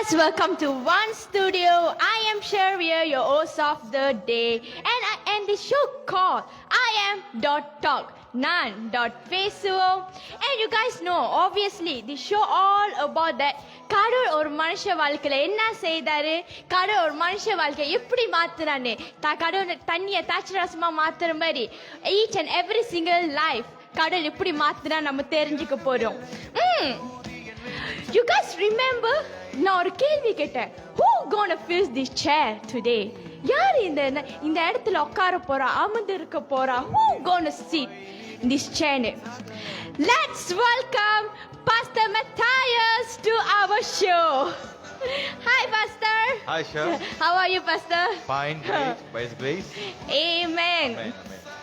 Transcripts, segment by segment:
guys, welcome to One Studio. I am Shervia, your host of the day, and the show called I Am Talk. Nan.பேசுவோம். And you guys know, obviously, the show all about that. கடவுள் ஒரு மனுஷ வாழ்க்கையில என்ன செய்தாரு, கடவுள் ஒரு மனுஷ வாழ்க்கையை எப்படி மாத்துறான்னு, கடவுள் தண்ணியை தாட்சரசமா மாத்துற மாதிரி each and every single life கடவுள் எப்படி மாத்துனா நம்ம தெரிஞ்சுக்க போறோம். You guys remember? நான் ஒரு கேள்வி கேட்டேன். Who gonna fill this chair today? யார் இந்த இடத்துல உட்கார போறா, அமர்ந்து இருக்க போறா? Who gonna sit in this chair? Let's welcome Pastor Matthias to our show. Hi, Pastor. Hi, Shah. How are you, Pastor? Fine, great. By His grace. Amen. Amen.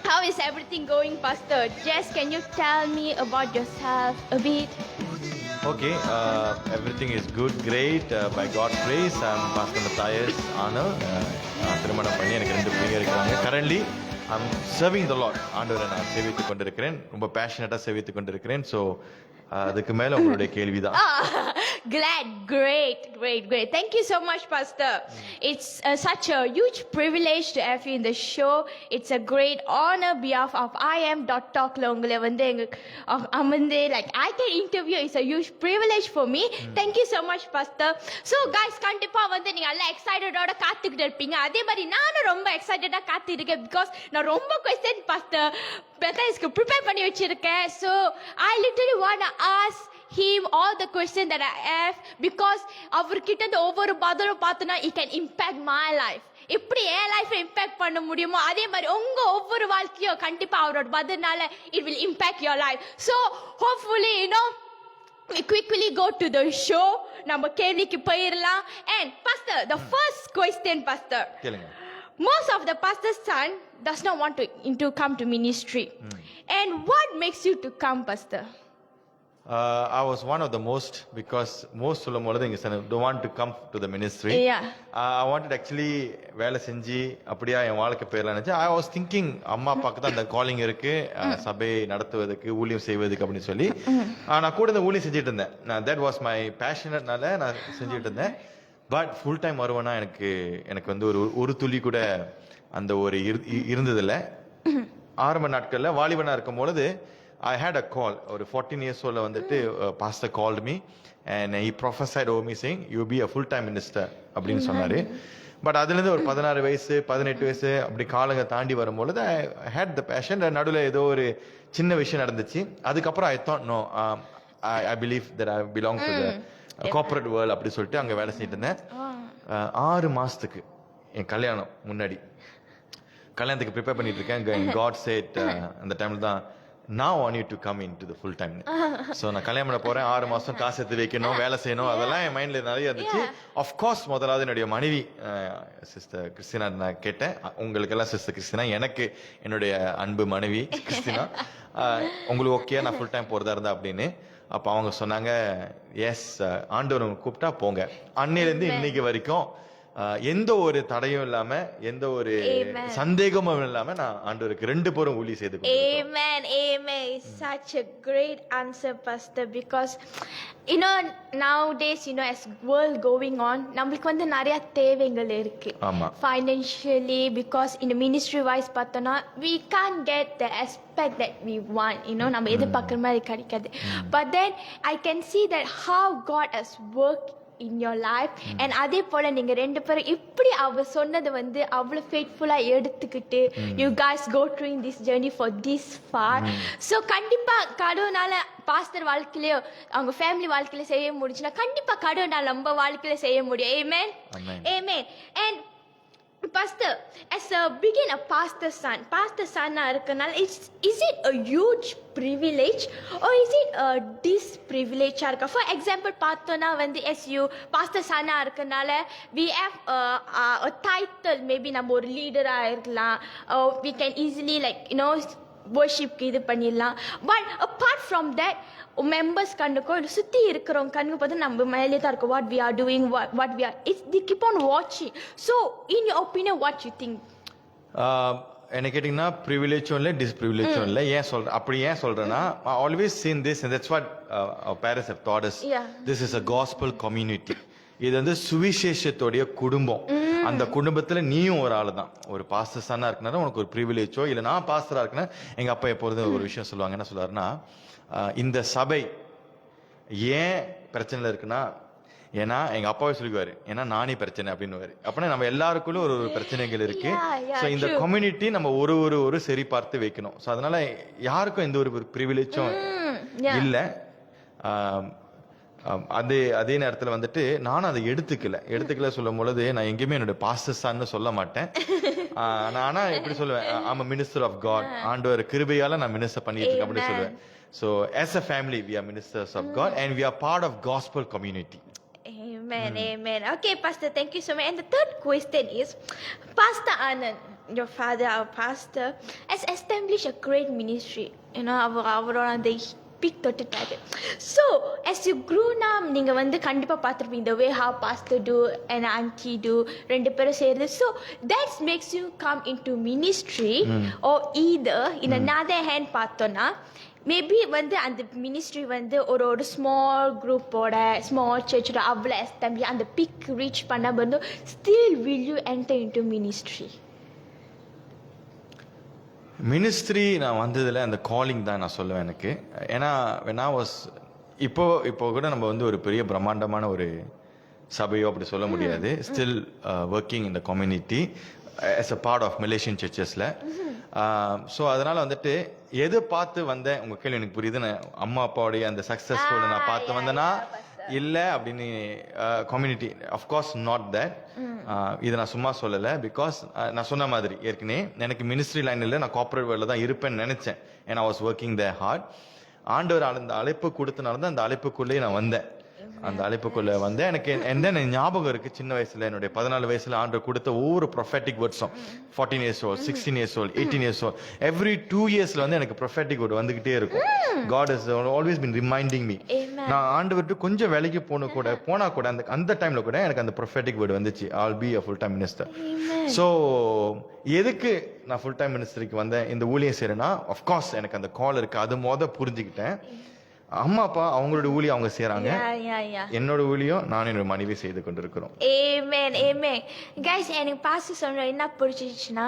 How is everything going, Pastor? Jess, can you tell me about yourself a bit? Okay, everything is good, great. By God's grace, I'm Pastor Matthias Anna. திருமணம் பண்ணி எனக்கு 2 பிள்ளைங்க இருக்காங்க. Currently, I'm serving the Lord. ஆண்டவரை நான் சேவித்துக் கொண்டிருக்கிறேன். ரொம்ப பேஷனேட்டா சேவித்துக் கொண்டிருக்கிறேன். So அதுக்கு மேல உங்களுடைய கேள்விதான். Glad, great. Thank you so much, Pastor. It's such a huge privilege to have you in the show. It's a great honor behalf of I Am Talk. Like I can interview. It's a huge privilege for me. Thank you so much, Pastor. So guys, கண்டிப்பா நீங்க எல்லாம் எக்ஸைட்டடோட காத்துக்கிட்டு இருப்பீங்க. அதே மாதிரி நானும் ரொம்ப எக்ஸைட்டடா காத்திருக்கேன். Because நான் ரொம்ப கொஸ்டின் Pastor Matthiasக்கு ப்ரிப்பேர் பண்ணி வச்சிருக்கேன். So I literally want to ask him all the questions that I have because அவர்கிட்ட இந்த ஒவ்வொரு பதிலும் பார்த்தனா it can impact my life. எப்படி என் லைஃப்ல இம்பாக்ட் பண்ண முடியுமோ அதே மாதிரி உங்க ஒவ்வொரு வாழ்க்கையும் கண்டிப்பா அவரோட பதினால it will impact your life. So hopefully we quickly go to the show. நம்ம கேள்விக்கு போயிரலாம். And Pastor, the first question, Pastor. கேளுங்க. Most of the pastor's son does not want to come to ministry. And what makes you to come, Pastor? I was one of the most, because most சொல்லும்போது இங்க don't want to come to the ministry. Yeah. I wanted actually வேலை செஞ்சு அப்படியா என் வாழ்க்கை பேர்ல நினைச்சு I was thinking அம்மா அப்பாக்கு தான் அந்த காலிங் இருக்கு சபை நடத்துவதற்கு ஊழியம் செய்வதற்கு அப்படின்னு சொல்லி நான் கூட இந்த ஊழியம் செஞ்சுட்டு இருந்தேன். that was my passionatனால நான் செஞ்சுட்டு இருந்தேன். பட் ஃபுல் டைம் வருவேன்னா எனக்கு வந்து ஒரு துளி கூட அந்த ஒரு இருந்ததில்லை. ஆரம்ப நாட்கள்ல வாலிபனா இருக்கும் பொழுது I had a call. ஒரு 14 years old வந்துட்டு pastor called me and he prophesied over me saying you will be a full time minister அப்படின்னு சொன்னாரு. பட் அதுல இருந்து ஒரு 16 வயசு 18 வயசு அப்படி காலங்க தாண்டி வரும்பொழுது I had the passion. நடுவில் ஏதோ ஒரு சின்ன விஷயம் நடந்துச்சு. அதுக்கப்புறம் I thought no, I believe that I belong to the corporate world அப்படி சொல்லிட்டு அங்க வேலை செஞ்சுட்டு இருந்தேன். 6 மாசத்துக்கு என் கல்யாணம் முன்னாடி கல்யாணத்துக்கு ப்ரிப்பேர் பண்ணிட்டு இருக்கேன். God said அந்த டைம்ல தான் now I want you to come into the full time. So நான் கல்யாணம் பண்ண போறேன். 6 மாசம் காசு எடுத்து வைக்கணும், வேலை செய்யணும், அதெல்லாம் என் மைண்ட்ல நிறைய இருந்துச்சு. ஆஃப் கோர்ஸ் முதலாவது என்னுடைய மனைவி சிஸ்டர் கிறிஸ்டினா நான் கேட்டேன். உங்களுக்கு எல்லாம் சிஸ்டர் கிறிஸ்டினா, எனக்கு என்னுடைய அன்பு மனைவி கிறிஸ்டினா, உங்களுக்கு ஓகே நான் ஃபுல் டைம் போறதா இருந்தா அப்படின்னு. அப்ப அவங்க சொன்னாங்க எஸ் ஆண்டவர் கூப்பிட்டா போங்க. அன்னையிலிருந்து இன்னைக்கு வரைக்கும் எந்த ஒரு தடையும் இல்லாம எந்த ஒரு சந்தேகமும் இல்லாம நான் ஆண்டவருக்கு 2 பேரும் ஊழியம் செய்து Amen. Such a great answer, Pastor, because nowadays as world going on நம்மளுக்கு நிறைய தேவைகள் இருக்கு. Financially, because in the ministry wise பார்த்தோம்னா we can't get the aspect that we want. நம்ம எதிர்பார்க்கிற மாதிரி கிடைக்காது. But then I can see that how God has worked in your life. And அதே போல நீங்க 2 பேரும் இப்படி அவர் சொன்னது அவ்வளவு ஃபெய்த்ஃபுல்லா எடுத்துக்கிட்டு you guys go through in this journey for this far. So கண்டிப்பா கடவுளால பாஸ்டர் வாழ்க்கையில அவங்க ஃபேமிலி வாழ்க்கையில செய்ய முடிஞ்சுனா கண்டிப்பா கடவுளால நம்ம வாழ்க்கையில செய்ய முடியும். Amen. And Pastor, as a pastor son இருக்கனால is it a huge privilege or is it a disprivilege இருக்க? For example பார்த்தோம்னா as you pastor son இருக்கனால we have a title, maybe நம்ம ஒரு லீடரா இருக்கலாம், we can easily worship இது பண்ணிடலாம். But apart from that, members கண்ணுக்கோ சுத்தி இருக்கிறவங்க கண்ணுக்கு பார்த்து நம்ம மேலே தான் இருக்கும் what we are doing, what we are, they keep on watching. So in your opinion, what you think? என்ன கேட்டீங்கன்னா ப்ரிவிலேஜும் இல்லை டிஸ்ப்ரிவிலேஜும் இல்லை. அப்படி ஏன் சொல்றேன்னா I always seen this and that's what our parents have taught us. This is a gospel community. இது வந்து சுவிசேஷத்தோடைய குடும்பம். அந்த குடும்பத்துல நீயும் ஒரு ஆளு தான். ஒரு பாஸ்டர் சன்னா இருக்குன்னா உனக்கு ஒரு ப்ரிவிலேஜோ, இல்ல நான் பாஸ்டரா இருக்குன்னா, எங்க அப்பா எப்பொழுதும் ஒரு விஷயம் சொல்லுவாங்க. என்ன சொல்லுவாருன்னா, இந்த சபை ஏன் பிரச்சனைல இருக்குன்னா, ஏன்னா எங்க அப்பாவே சொல்லுவாரு, ஏன்னா நானே பிரச்சனை அப்படின்னு. அப்படின்னா நம்ம எல்லாருக்குள்ள ஒரு பிரச்சனைகள் இருக்கு. சோ இந்த கம்யூனிட்டி நம்ம ஒரு சரி பார்த்து வைக்கணும். சோ அதனால யாருக்கும் எந்த ஒரு ப்ரிவிலேஜும் இல்ல. அதே நேரத்துல வந்துட்டு நானும் அதை எடுத்துக்கல சொல்லும் பொழுது, நான் எங்கேயுமே என்னோட பாஸ்டர்ஸான்னு சொல்ல மாட்டேன். ஆனா இப்படி சொல்லுவேன், I'm a minister of God. ஆண்டவர் கிருபையால நான் மினிஸ்டர் பண்ணிட்டு இருக்கேன் அப்படி சொல்லுவேன். So as a family we are ministers of God and we are part of gospel community. Amen, amen. Okay, Pastor, thank you so much. And the third question is, Pastor Anand, your father, our pastor, has established a great ministry. You know, our the big target. So, as you grown up, நீங்க வந்து கண்டிப்பா பார்த்திருப்பீங்க the way how pastor do and auntie do, ரெண்டு பேரும் சேர்ந்து. So, that makes you come into ministry or either in another hand பார்த்தோம்னா, maybe வந்து அந்த மினிஸ்ட்ரி வந்து ஒரு ஸ்மால் குரூப்போட ஸ்மால் சர்ச்சோட அவ்வளோ எஸ்டாப்ளிஷ் அந்த பிக் ரீச் பண்ண வந்து still will you enter into ministry நான் வந்ததுல அந்த காலிங் தான் நான் சொல்லுவேன் எனக்கு. ஏன்னா when I was இப்போ கூட நம்ம வந்து ஒரு பெரிய பிரம்மாண்டமான ஒரு சபையோ அப்படி சொல்ல முடியாது. Still working in the community as a part of Malaysian churchesல. ஸோ அதனால வந்துட்டு எது பார்த்து வந்தேன் உங்க கேள்வி எனக்கு புரியுது. நான் அம்மா அப்பாவுடைய அந்த சக்சஸ்ஃபுல் நான் பார்த்து வந்தேன்னா இல்ல அப்படின்னு கம்யூனிட்டி அஃப்கோர்ஸ் நாட் தட். இதை நான் சும்மா சொல்லலை. பிகாஸ் நான் சொன்ன மாதிரி ஏற்கனவே எனக்கு மினிஸ்ட்ரி லைன் இல்லை, நான் கார்பரேட் வேர்ல்டில் தான் இருப்பேன்னு நினைச்சேன். ஏன்னா I was working there hard. ஆண்டவர் அந்த அழைப்பு கொடுத்தனால தான் அந்த அழைப்புக்குள்ளேயே நான் வந்தேன். அந்த அழைப்புக்குள்ள வந்து எனக்கு என்ன ஞாபகம் இருக்கு, சின்ன வயசுல என்னுடைய 14 வயசுல ஆண்டவர் கொடுத்த ஒவ்வொரு prophetic வேர்ட்ஸும் 14 years old, 16 years old, 18 years old, every 2 yearsல வந்து எனக்கு ப்ரொஃபெட்டிக் வேர்ட் வந்துகிட்டே இருக்கும். God has always been reminding me. நான் ஆண்டவர்கிட்ட கொஞ்சம் வேலைக்கு போனா கூட அந்த டைம்ல கூட எனக்கு அந்த ப்ரொஃபெட்டிக் வேர்ட் வந்துச்சு, I'll be a full time minister. So எதுக்கு நான் ஃபுல் டைம் மினிஸ்டருக்கு வந்தேன், இந்த ஊழியம் செய்யறேன்னா அஃப்கோர்ஸ் எனக்கு அந்த கால் இருக்கு. அது புரிஞ்சுக்கிட்டேன். அம்மா அப்பா அவங்களோட ஊழியம் அவங்க செய்றாங்க, என்னோட ஊழியம் நான் என்னோட மனைவி செய்து கொண்டிருக்கிறோம். Amen, amen. Guys, எனக்கு பாஸ்டர் சொன்ன என்ன புரிஞ்சிச்சுன்னா,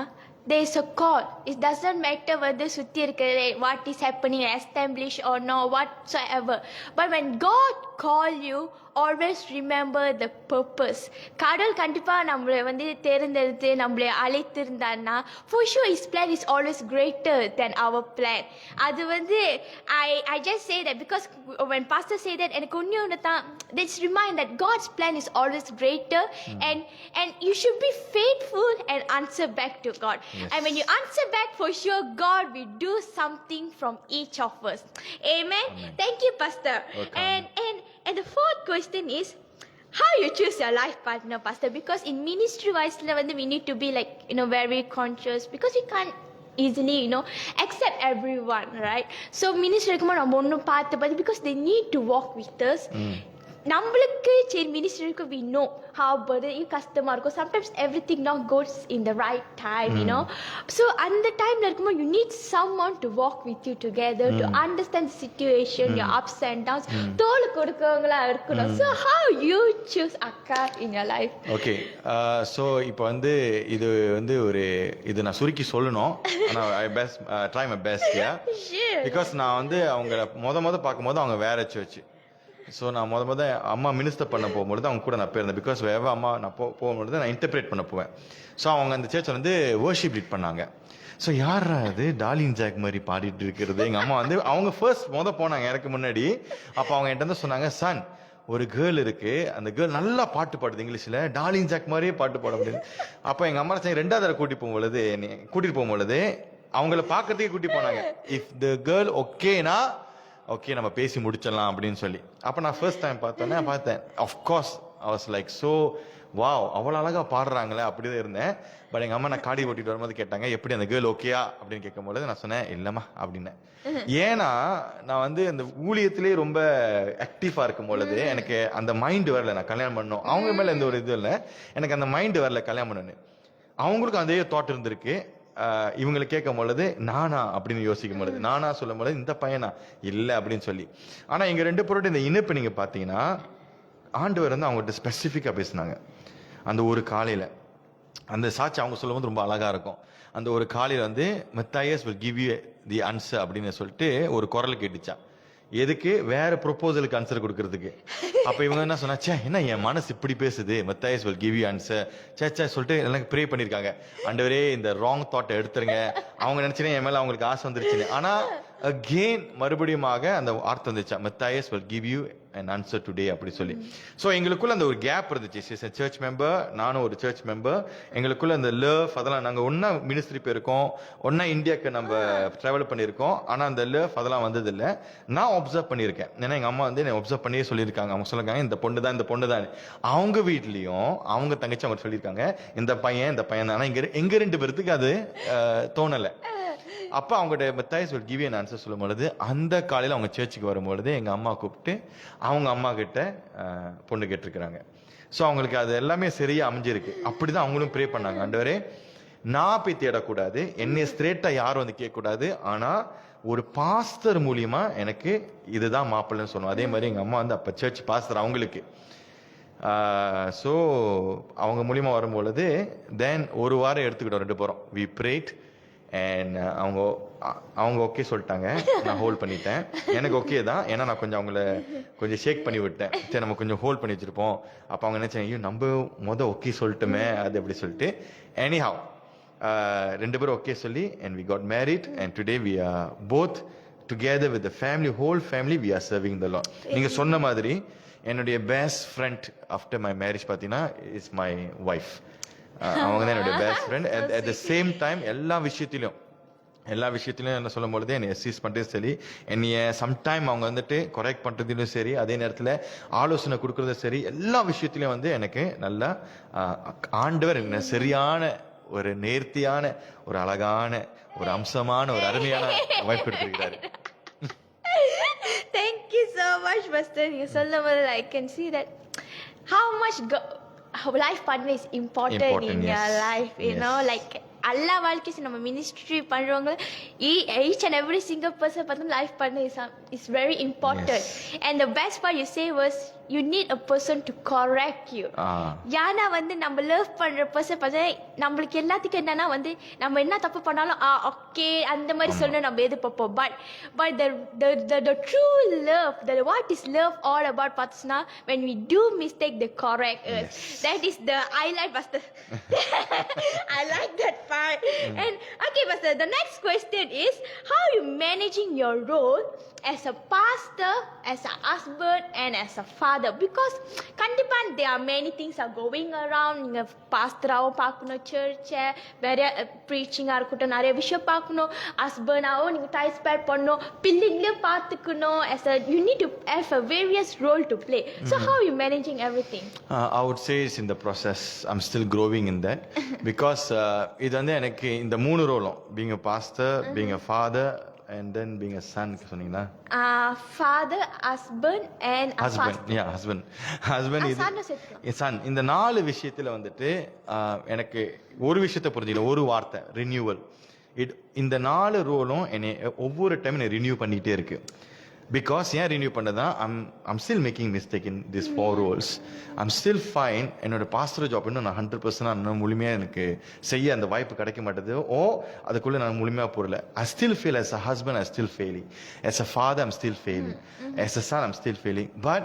there is a call. It doesn't matter whether சுத்தி இருக்கிற what is happening, established or not, whatsoever. But when God call you, always remember the purpose. கடவுள் கண்டிப்பா நம்மளை வந்து தேர்ந்தெடுத்து நம்மளை அழைத்திருந்தான்னா, for sure his plan is always greater than our plan. அது வந்து I just say that because when pastor say that, எனக்கு ஒன்று தான், let's remind that God's plan is always greater. And you should be faithful and answer back to God. Yes. And when you answer back, for sure God will do something from each of us. Amen. Thank you, Pastor. And the fourth question is, how you choose your life partner, Pastor? Because in ministry wise we need to be like, very conscious, because we can't easily accept everyone, right? So ministry kuma நம்ம ஒன்னு பார்த்து because they need to walk with us. நம்மளுக்கு சரி மினிஸ்டருக்கு we know how burden கஷ்டமா இருக்கும். Sometimes everything not goes in the right time, so அந்த டைம்ல இருக்கும்போது you need someone to walk with you together, to understand the situation, your ups and downs. தோள் கொடுக்கவங்களா இருக்கணும். So how you choose அக்கா in your life? Okay, so இப்போ வந்து இது நான் சுருக்கி சொல்லணும். ஆனா I best try my best, yeah. Sure. Because நான் வந்து அவங்க முத பார்க்கும்போது அவங்க வேற சர்ச். ஸோ நான் முத அம்மா மினிஸ்டர் பண்ண போகும்போது அவங்க கூட நான் போயிருந்தேன். பிகாஸ் வேற அம்மா நான் போகும்போது நான் இன்டர்பிரேட் பண்ண போவேன். ஸோ அவங்க அந்த சர்ச்சை வந்து வர்ஷிப் லீட் பண்ணாங்க. ஸோ யாரா அது டார்லிங் ஜாக் மாதிரி பாடிட்டு இருக்கிறது. எங்கள் அம்மா வந்து அவங்க ஃபர்ஸ்ட் போனாங்க எனக்கு முன்னாடி. அப்போ அவங்க என்கிட்ட வந்து சொன்னாங்க, சன் ஒரு கேர்ள் இருக்கு, அந்த கேர்ள் நல்லா பாட்டு பாடுது இங்கிலீஷ்ல, டார்லிங் ஜாக் மாதிரியே பாட்டு பாட முடியாது. அப்போ எங்கள் அம்மா ரெண்டாவது தடவை கூட்டிட்டு போகும்பொழுது அவங்கள பார்க்கறதுக்கே கூட்டி போனாங்க. இஃப் த கேர்ள் ஓகேனா ஓகே நம்ம பேசி முடிச்சிடலாம் அப்படின்னு சொல்லி. அப்போ நான் ஃபர்ஸ்ட் டைம் பார்த்தேன். Of course I was like so wow, அவ்வளோ அழகா பாடுறாங்களே அப்படிதான் இருந்தேன். பட் எங்கள் அம்மா நான் காடி ஓட்டிட்டு வரும்போது கேட்டாங்க, எப்படி அந்த கேர்ள் ஓகேயா அப்படின்னு கேட்கும்போது நான் சொன்னேன் இல்லைம்மா அப்படின்னேன். ஏன்னா நான் வந்து அந்த ஊழியத்திலே ரொம்ப ஆக்டிவா இருக்கும் பொழுது எனக்கு அந்த மைண்ட் வரல நான் கல்யாணம் பண்ணணும். அவங்க மேல எந்த ஒரு இது இல்லை, எனக்கு அந்த மைண்ட் வரல கல்யாணம் பண்ணணும்னு. அவங்களுக்கும் அதே தாட் இருந்திருக்கு. இவங்களை கேட்கும் பொழுது நானா அப்படின்னு யோசிக்கும் பொழுது, நானா சொல்லும் பொழுது இந்த பையனா இல்லை அப்படின்னு சொல்லி. ஆனா எங்க ரெண்டு பேரோட இந்த இணைப்பு நீங்க பாத்தீங்கன்னா ஆண்டவர் வந்து அவங்ககிட்ட ஸ்பெசிஃபிக்காக பேசினாங்க. அந்த ஒரு காலையில் அந்த சாட்சி அவங்க சொல்லும் போது ரொம்ப அழகா இருக்கும். அந்த ஒரு காலையில் வந்து மெத்தாயஸ் will give you the answer அப்படின்னு சொல்லிட்டு ஒரு குரல் கேட்டுச்சா. எதுக்கு? வேற ப்ரொபோசலுக்கு ஆன்சர் கொடுக்கறதுக்கு. அப்ப இவங்க என்ன சொன்னா, சே என்ன என் மனசு இப்படி பேசுது, மெத்தாயஸ் will give you answer சே சொல்லிட்டு எனக்கு ப்ரே பண்ணிருக்காங்க. ஆண்டவரே இந்த ராங் தாட்டை எடுத்துருங்க. அவங்க நினைச்சேன் என் மேல அவங்களுக்கு ஆசை வந்துருச்சுன்னு. ஆனா அகெயின் மறுபடியுமாக அந்த வார்த்தை வந்துச்சா, மெத்தாயஸ் will give you an answer today அப்படி சொல்லி. ஸோ எங்களுக்குள்ள அந்த ஒரு கேப் இருந்துச்சு. இஸ் சர்ச் மெம்பர், நானும் ஒரு சர்ச் மெம்பர். எங்களுக்குள்ள அந்த லவ் அதெல்லாம் நாங்கள் ஒன்னா மினிஸ்ட்ரி போயிருக்கோம், ஒன்னா இந்தியாவுக்கு நம்ம ட்ராவல் பண்ணியிருக்கோம். ஆனால் அந்த லவ் அதெல்லாம் வந்ததில்லை. நான் ஒப்சர்வ் பண்ணியிருக்கேன். ஏன்னா எங்கள் அம்மா வந்து என்னை ஒப்சர்வ் பண்ணியே சொல்லியிருக்காங்க. அவங்க சொல்லிருக்காங்க இந்த பொண்ணு தான். அவங்க வீட்லேயும் அவங்க தங்கச்சி அவங்க சொல்லியிருக்காங்க இந்த பையன் தான். ஆனால் எங்க 2 பேருக்கு அது தோணலை. அப்போ அவங்கள்ட்ட மெத்தாயஸ் will give you an answer சொல்லும் பொழுது அந்த காலையில் அவங்க சர்ச்சுக்கு வரும்பொழுது எங்கள் அம்மா கூப்பிட்டு அவங்க அம்மா கிட்ட பொண்ணு கேட்டிருக்கிறாங்க. ஸோ அவங்களுக்கு அது எல்லாமே சரியா அமைஞ்சிருக்கு. அப்படிதான் அவங்களும் ப்ரே பண்ணாங்க. ஆண்டவரே நான் போய் தேடக்கூடாது, என்னை ஸ்ட்ரெயிட்டாக யாரும் வந்து கேட்கக்கூடாது, ஆனால் ஒரு பாஸ்டர் மூலியமா எனக்கு இதுதான் மாப்பிள்ளைன்னு சொன்னோம். அதே மாதிரி எங்கள் அம்மா வந்து அப்போ சர்ச் பாஸ்டர் அவங்களுக்கு. ஸோ அவங்க மூலியமா வரும்பொழுது தென் ஒரு வாரம் எடுத்துக்கிட்டோம் 2 பேரும். வி பிரேட் அண்ட் அவங்க ஓகே சொல்லிட்டாங்க. நான் ஹோல்ட் பண்ணிட்டேன். எனக்கு ஓகே தான். ஏன்னா நான் கொஞ்சம் அவங்கள கொஞ்சம் ஷேக் பண்ணி விட்டேன். சரி நம்ம கொஞ்சம் ஹோல்ட் பண்ணி வச்சிருப்போம். அப்போ அவங்க நினைச்சாங்க ஐயோ நம்ம ஓகே சொல்லிட்டுமே அது அப்படி சொல்லிட்டு. எனிஹவ் 2 பேரும் ஓகே சொல்லி and we got married and today we are both together with the family, whole family we are serving the Lord. நீங்க சொன்ன மாதிரி என்னுடைய best friend after my marriage பார்த்தீங்கன்னா இஸ் மை ஒய்ஃப். அவங்க தான் என்னுடைய best friend. At the same time எல்லா விஷயத்திலும் என்ன சொல்லும் பொழுது என்னை அசிஸ்ட் பண்ணுறது சரி, என்னைய சம்டைம் அவங்க வந்துட்டு கரெக்ட் பண்ணுறதுலையும் சரி, அதே நேரத்தில் ஆலோசனை கொடுக்குறதும் சரி, எல்லா விஷயத்திலையும் வந்து எனக்கு நல்லா ஆண்டவர் என்ன சரியான ஒரு நேர்த்தியான ஒரு அழகான ஒரு அம்சமான ஒரு அருமையான வாய்ப்பு கொடுத்திருக்கிறாரு. Thank you so much, Pastor. You சொல்லும் போது I can see that how much life partner is important in your life, you know, like எல்லா வாழ்க்கையும் நம்ம மினிஸ்ட்ரி பண்றவங்க each and every single person பார்த்தா life partner is very important. And the best part you say was you need a person to correct you. ஏன்னா வந்து நம்ம love பண்ற person பார்த்தா நம்மளுக்கு எல்லாத்துக்கும் என்னன்னா வந்து நம்ம என்ன தப்பு பண்ணாலும் ஓகே அந்த மாதிரி சொல்லணும் நம்ம எதிர்பார்ப்போம். but the true love, what is love all about பார்த்தீங்கன்னா when we do mistake they correct us. That is the highlight, Pastor. I like that part. And okay, Pastor, the next question is how you managing your role as a pastor, as a husband and as a father, because கண்டிப்பா there are many things are going around. நீங்க பாஸ்டராவும் பார்க்கணும், சர்ச்சை வேற ப்ரீச்சிங்காக இருக்கட்டும், நிறைய விஷயம் பார்க்கணும், ஹஸ்பண்டாவும் நீங்கள் டைம் ஸ்பெண்ட் பண்ணணும், பிள்ளைங்களையும் பார்த்துக்கணும். as a you need to have a various role to play. So how are you managing everything? I would say it's in the process. I'm still growing in that because இது வந்து எனக்கு இந்த 3 ரோலும் being a pastor, being a father and then being a son சொன்னீங்களா? Father, husband and a husband. Yeah, husband இது son. இந்த 4 விஷயத்துல வந்துட்டு எனக்கு ஒரு விஷயத்தை புரிஞ்சுக்கல, ஒரு வார்த்தை ரினியூவல். இந்த 4 ரோலும் என்னை ஒவ்வொரு டைம் என்னை ரினியூ பண்ணிட்டே இருக்கு. பிகாஸ் ஏன் ரினியூ பண்ணதான் I'm still making mistake in these 4 roles. I'm still fine. என்னோட பாஸ்டர் ஜாப் இன்னும் நான் 100% முழுமையாக எனக்கு செய்ய அந்த வாய்ப்பு கிடைக்க மாட்டேது. அதுக்குள்ளே நான் முழுமையாக போகல. I still feel as a husband I'm still failing. As a father I'm still failing. As a son I'm still failing. But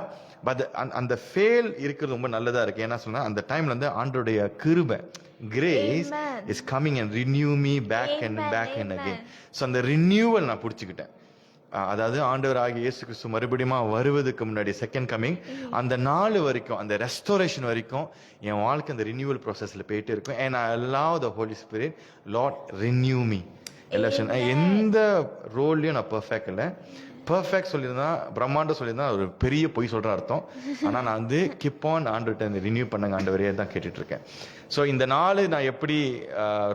அந்த ஃபெயில் இருக்கிறது ரொம்ப நல்லதாக இருக்குது. ஏன்னா சொன்னால் அந்த டைமில் வந்து ஆண்டோடைய கிருபை grace is coming and renew me back and again. So அந்த ரினியூவல் நான் பிடிச்சிக்கிட்டேன். அதாவது ஆண்டவர் ஆகிய இயேசு கிறிஸ்து மறுபடியும் வருவதுக்கு முன்னாடி செகண்ட் கமிங் அந்த நாள் வரைக்கும் அந்த ரெஸ்டோரேஷன் வரைக்கும் என் வாழ்க்கை அந்த ரினியூவல் ப்ராசஸ்ல போயிட்டே இருக்கும். and I allow the Holy Spirit, Lord renew me. எந்த ரோல்லையும் நான் பெர்ஃபெக்ட் இல்லை. பெர்ஃபெக்ட் சொல்லியிருந்தா பிரம்மாண்டம் சொல்லியிருந்தா ஒரு பெரிய பொய் சொல்ற அர்த்தம். ஆனால் நான் வந்து கிப் ஆன் ஆண்டவர்கிட்ட இந்த ரினியூ பண்ணுங்க ஆண்டவரே தான் கேட்டுட்டு இருக்கேன். ஸோ இந்த நாள் நான் எப்படி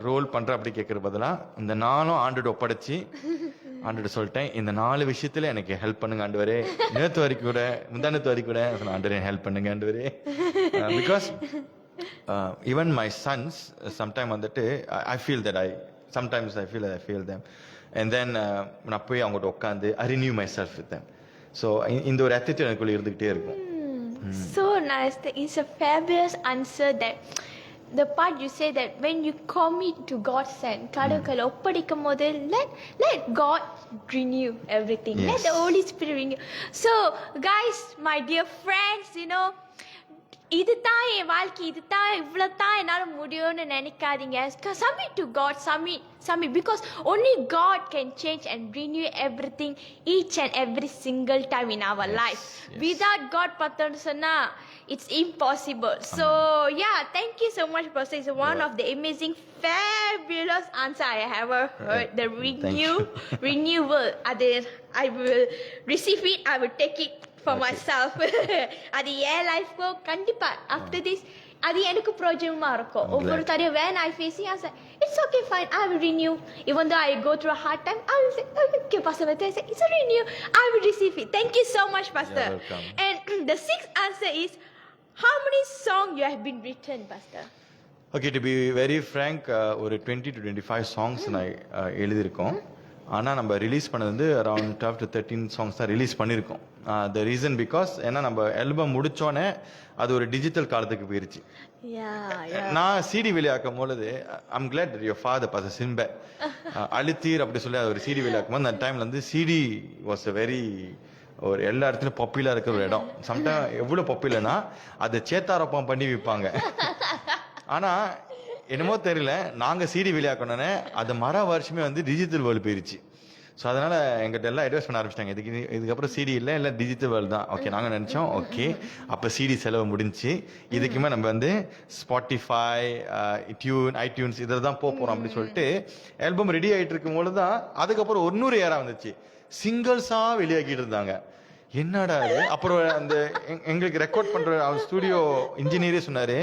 ரோல் பண்றேன் அப்படி கேட்கற பதிலாக இந்த நாளும் ஆண்டோட ஒப்படைச்சி ஆண்டோட சொல்லிட்டேன் இந்த 4 விஷயத்துல எனக்கு ஹெல்ப் பண்ணுங்க ஆண்டவரே. நேற்று வரைக்கும் கூட முந்தானத்து வரைக்கும் கூட ஆண்டவரே ஹெல்ப் பண்ணுங்க ஆண்டவரே. Because even my sons sometime வந்துட்டு I feel that sometimes I feel them and then நான் போய் அவங்ககிட்ட உட்காந்து I renew myself with them. So இந்த ஒரு attitude எனக்குள்ள இருந்துகிட்டே இருக்கும். So nice. It's a fabulous answer that the part you say that when you commit to God's hand, கடவுளை ஒப்படைக்கும் போது let God renew everything. Yes. Let the Holy Spirit renew. So guys, my dear friends, இதுதான் என் வாழ்க்கை, இதுதான் இவ்வளவுதான் என்னால முடியும்னு நினைக்காதீங்க. Submit to God, submit because only God can change and renew everything each and every single time in our life. Without God பார்த்தோம்னு சொன்னா it's impossible. So yeah, thank you so much, Pastor. It's one of the amazing, fabulous answer I have ever heard. The renewal. I will receive it. I will take it for myself. அது என் லைஃப்க்கு கண்டிப்பா after this அது எனக்கு பிரயோஜனமா இருக்கும். ஒவ்வொரு தடவை when I facing I say it's okay, fine, I will renew. Even though I go through a hard time, I will say okay, Pastor, I say it's a renew. I will receive it. Thank you so much, Pastor. And the sixth answer is, how many songs you have been written, Pastor? Okay, to be very frank, ஒரு 20 to 25 songs நான் எழுதியிருக்கோம். ஆனால் நம்ம release பண்ணது வந்து around 12 to 13 songs தான் release பண்ணியிருக்கோம். The reason because ஏன்னா நம்ம ஆல்பம் முடித்தோடனே அது ஒரு டிஜிட்டல் காலத்துக்கு போயிருச்சு. நான் சிடி வெளியாக்கும் பொழுது I'm glad your father pass சின்பே அழுத்தீர் அப்படி சொல்லி அது ஒரு சிடி வெளியாக்கும் போது அந்த டைம்ல வந்து சிடி வாஸ் அ வெரி ஒரு எல்லா இடத்துலையும் பாப்புலர் இருக்கிற ஒரு இடம். சம்டைம் எவ்வளோ பாப்புலர்னா அதை சேத்தாரப்பம் பண்ணி விற்பாங்க. ஆனால் என்னமோ தெரியல, நாங்கள் சிடி வெளியாக்கணுன்னே அது வருஷமே வந்து டிஜிட்டல் வேர்ல்டு போயிருச்சு. ஸோ அதனால் எங்கிட்ட எல்லாம் அட்வைஸ் பண்ண ஆரம்பிச்சிட்டாங்க, இதுக்கப்புறம் சிடி இல்லை டிஜிட்டல் வேர்ல்டு தான். ஓகே, நாங்கள் நினச்சோம் ஓகே அப்போ சிடி செலவு முடிஞ்சு இதுக்குமே நம்ம வந்து ஸ்பாட்டிஃபை, ஐடியூன்ஸ் இதில் தான் போகிறோம் அப்படின்னு சொல்லிட்டு ஆல்பம் ரெடி ஆகிட்டு இருக்கும் போது தான் அதுக்கப்புறம் 100 ஏரா வந்துச்சு. சிங்கிள்ஸாக வெளியாக்கிட்டு இருந்தாங்க. என்னடா அது? அப்புறம் அந்த எங்களுக்கு ரெக்கார்ட் பண்ணுற அவர் ஸ்டூடியோ இன்ஜினியரே சொன்னார்,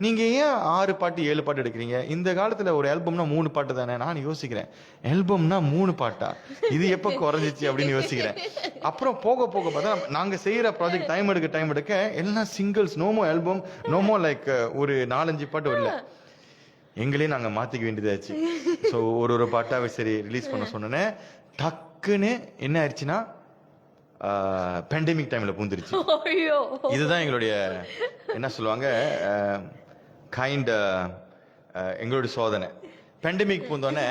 நீங்கள் ஏன் 6 பாட்டு 7 பாட்டு எடுக்கிறீங்க? இந்த காலத்தில் ஒரு ஆல்பம்னா 3 பாட்டு தானே. நான் யோசிக்கிறேன், ஆல்பம்னா 3 பாட்டா, இது எப்போ குறைஞ்சிச்சு அப்படின்னு யோசிக்கிறேன். அப்புறம் போக போக பார்த்தா நாங்கள் செய்கிற ப்ராஜெக்ட் டைம் எடுக்க எல்லாம் சிங்கிள்ஸ், நோமோ ஆல்பம், நோமோ லைக் ஒரு 4-5 பாட்டு வரல. எங்களே நாங்கள் மாற்றிக்க வேண்டியதாச்சு. ஸோ ஒரு பாட்டாவே சரி ரிலீஸ் பண்ண சொன்னேன். டக்குன்னு என்ன ஆயிடுச்சுன்னா பேண்டமிக் டைம்ல பூந்துருச்சு. இதுதான் எங்களுடைய என்ன சொல்லுவாங்க எங்களுடைய சோதனை. பேண்டமிக் பூந்தோடனே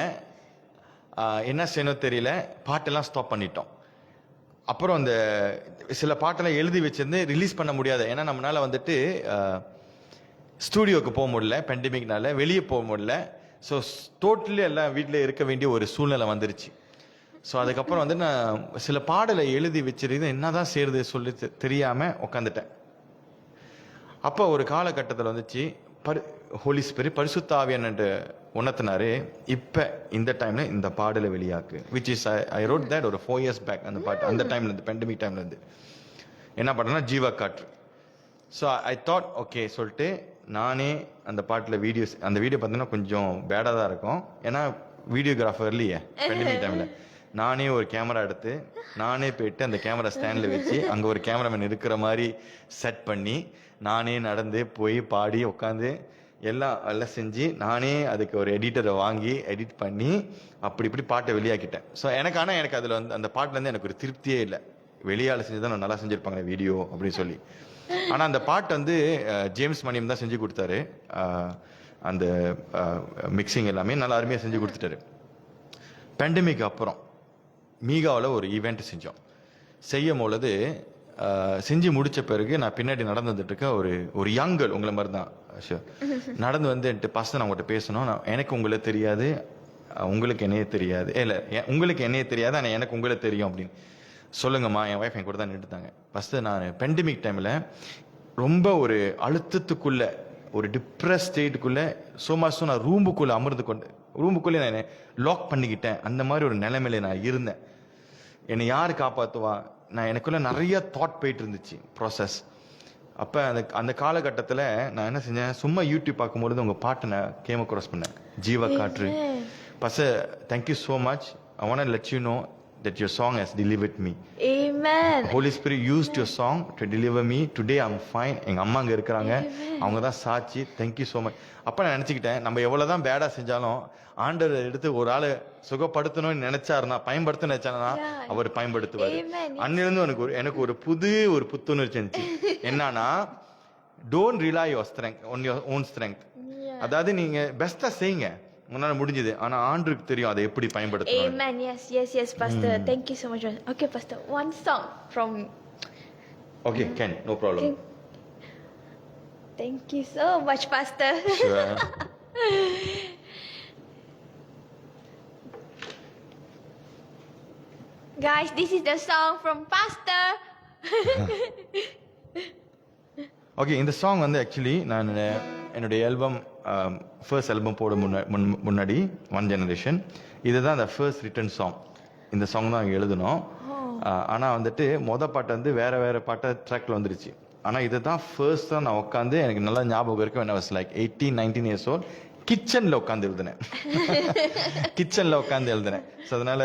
என்ன செய்யணும் தெரியல, பாட்டெல்லாம் ஸ்டாப் பண்ணிட்டோம். அப்புறம் அந்த சில பாட்டெல்லாம் எழுதி வச்சிருந்து ரிலீஸ் பண்ண முடியாது. ஏன்னா நம்மளால வந்துட்டு ஸ்டூடியோக்கு போக முடியல, பேண்டமிக்னால வெளியே போக முடியல. ஸோ டோட்டலி எல்லாம் வீட்டில் இருக்க வேண்டிய ஒரு சூழ்நிலை வந்துருச்சு. ஸோ அதுக்கப்புறம் வந்து நான் சில பாடலை எழுதி வச்சிருந்து என்னதான் செய்யறது சொல்லி தெரியாமல் உட்காந்துட்டேன். அப்போ ஒரு காலகட்டத்தில் வந்துச்சு ஹோலி ஸ்பிரிட் பரிசுத்த ஆவியானவர்கிட்ட உணர்த்தினாரு, இப்போ இந்த டைமில் இந்த பாடலை வெளியாக்கு, which is I wrote that ஒரு 4 years பேக். அந்த பாட்டு அந்த டைம்லேருந்து பேண்டமிக் டைம்லேருந்து என்ன பாட்டுனா ஜீவா காற்று. ஸோ ஐ தாட் ஓகே சொல்லிட்டு நானே அந்த பாட்டில் வீடியோஸ், அந்த வீடியோ பார்த்தீங்கன்னா கொஞ்சம் பேடாக தான் இருக்கும். ஏன்னா வீடியோகிராஃபர் இல்லையே பேண்டமிக் டைமில். நானே ஒரு கேமரா எடுத்து நானே போயிட்டு அந்த கேமரா ஸ்டாண்டில் வச்சு அங்கே ஒரு கேமராமேன் இருக்கிற மாதிரி செட் பண்ணி நானே நடந்து போய் பாடி உட்காந்து எல்லாம் செஞ்சு நானே அதுக்கு ஒரு எடிட்டரை வாங்கி எடிட் பண்ணி அப்படி இப்படி பாட்டை வெளியாக்கிட்டேன். ஸோ எனக்கு அதில் வந்து அந்த பாட்டிலேருந்து எனக்கு ஒரு திருப்தியே இல்லை. வெளியால் செஞ்சு தான் நல்லா செஞ்சுருப்பாங்க வீடியோ அப்படின்னு சொல்லி. ஆனால் அந்த பாட்டு வந்து ஜேம்ஸ் மணியம் தான் செஞ்சு கொடுத்தாரு. அந்த மிக்சிங் எல்லாமே நல்லா அருமையாக செஞ்சு கொடுத்துட்டாரு. பேண்டமிக் அப்புறம் மீகாவில் ஒரு ஈவெண்ட் செஞ்சோம். செய்யும் பொழுது செஞ்சு முடித்த பிறகு நான் பின்னாடி நடந்து வந்துட்டு இருக்க ஒரு யங்கல் உங்களை மாதிரி தான் நடந்து வந்து என்கிட்ட பாஸ்டர் நான் உங்கள்கிட்ட பேசணும், எனக்கு உங்களை தெரியாது, உங்களுக்கு என்னையே தெரியாது, இல்லை உங்களுக்கு என்னையே தெரியாது ஆனால் எனக்கு உங்களை தெரியும் அப்படின்னு. சொல்லுங்கம்மா, என் ஒய்ஃப் என் கூட தான் நின்றுட்டாங்க. ஃபஸ்ட்டு நான் பேண்டமிக் டைமில் ரொம்ப ஒரு அழுத்தத்துக்குள்ளே ஒரு டிப்ரெஸ் ஸ்டேட்டுக்குள்ளே சோமாசம் நான் ரூமுக்குள்ளே நான் லாக் பண்ணிக்கிட்டேன். அந்த மாதிரி ஒரு நிலைமையில நான் இருந்தேன். என்னை யார் காப்பாற்றுவா? நான் எனக்குள்ள நிறைய தாட் போயிட்டு இருந்துச்சு ப்ராசஸ். அப்போ அந்த காலகட்டத்தில் நான் என்ன செஞ்சேன், சும்மா யூடியூப் பார்க்கும்பொழுது உங்கள் பாட்டை நான் கேம க்ராஸ் பண்ணேன், ஜீவா காற்று. Thank you so much. I want to let you know that your song has delivered me. Amen. Amen. Holy Spirit used your song to deliver me. Today I'm fine. எங்க அம்மா அங்க இருக்கிறாங்க, அவங்க தான் சாட்சி. Thank you so much. அப்ப நான் நினைச்சுக்கிட்டேன், நம்ம எவ்வளவுதான் பேடா செஞ்சாலும் ஆண்டவர் எடுத்து ஒரு ஆளு சுகப்படுத்தணும்னு நினைச்சாருன்னா, பயன்படுத்த நினைச்சாருன்னா அவர் பயன்படுத்துவார். அன்னிலிருந்து எனக்கு ஒரு புத்துணர்ச்சி இருந்துச்சு. என்னன்னா, don't rely your strength on your own strength. அதாவது நீங்க பெஸ்டா செய்யுங்க, உன்னால முடிஞ்சது. ஆனா ஆண்டவருக்கு தெரியும் அதை எப்படி பயன்படுத்தணும். Amen. Yes, Pastor. Thank you so much. Okay, Pastor. One song from. Okay, Ken, no problem. Thank you so much, Pastor. Sure. Guys, this is the song from Pastor. Okay, இந்த சாங் வந்து actually நான் என்னுடைய album first album போட முன்னாடி one generation, இதுதான் அந்த first return song. இந்த song தான் எழுதணும். ஆனால் வந்துட்டு பாட்டு வந்து வேற பாட்டை ட்ராக்ல வந்துருச்சு. ஆனால் இதுதான் ஃபர்ஸ்ட் தான் நான் உட்காந்து, எனக்கு நல்லா ஞாபகம் இருக்கு, when I was like 18-19 years old, கிச்சன்ல உட்காந்து எழுதினேன். ஸோ அதனால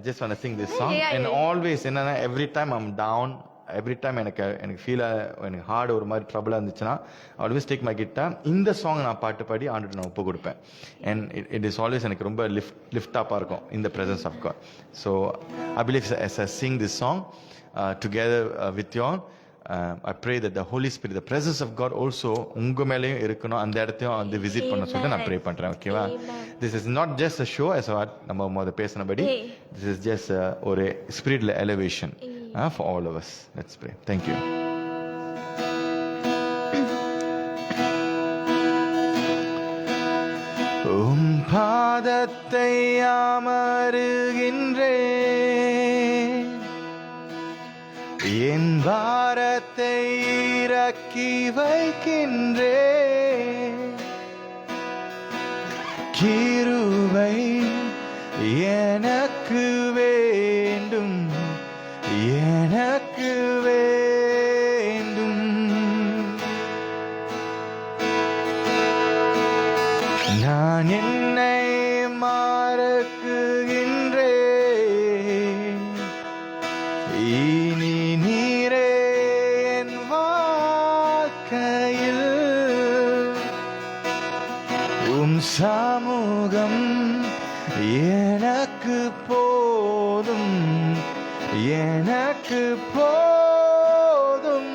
just want to sing this song. And always என்னன்னா, every time I'm down, every time எனக்கு எனக்கு ஹார்ட் ஒரு மாதிரி ட்ரபிளாக இருந்துச்சுன்னா, ஆல்வேஸ் டேக் மை கிட்டார், இந்த சாங் நான் பாட்டு பாடி ஆண்டுட்டு நான் ஒப்பு கொடுப்பேன். அண்ட் இட் இஸ் ஆல்வேஸ் எனக்கு ரொம்ப லிஃப்டாப்பாக இருக்கும் இந்த presence of God. So I believe as I sing this song together with you all, I pray that the Holy Spirit, the presence of God also உங்க மேலேயும் இருக்கணும், அந்த இடத்தையும் வந்து விசிட் பண்ண சொல்லிட்டு நான் ப்ரே பண்றேன். ஓகேவா? This is not just a show as நம்ம முதல்ல பேசினபடி, this is just ஒரு spiritual elevation for all of us. Let's pray. Thank you. பாதத்தை அமருகின்றேன், என் பாரத்தை இறக்கி வைக்கின்றேன். கிருபை எனக்கு வேண்டும், எனக்கு வேண்டும். நான் என்னை மறக்குகின்றேன், இனி நீரே என் வாழ்க்கையில். உம் சமூகம் எனக்கு போதும், எனக்கு போதும்.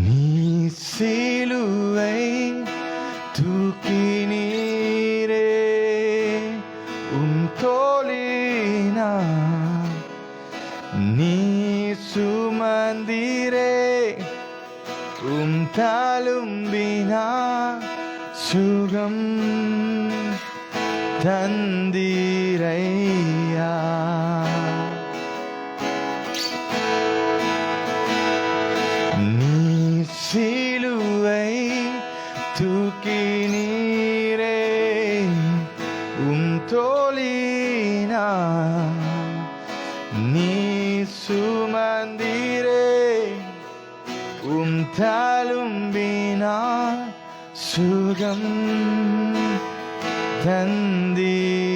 நீ சிலுவை தூக்கினீரே, உம் தோளினா நீ சுமந்தீரே, உம் தழும்பினா சுகம் தந்தீரையா. நீ சிலுவை தூக்கினீரே, உம் தோளினா நீ சுமந்தீரே, உம் தழும்பினா சுகம் தந்தீரையா.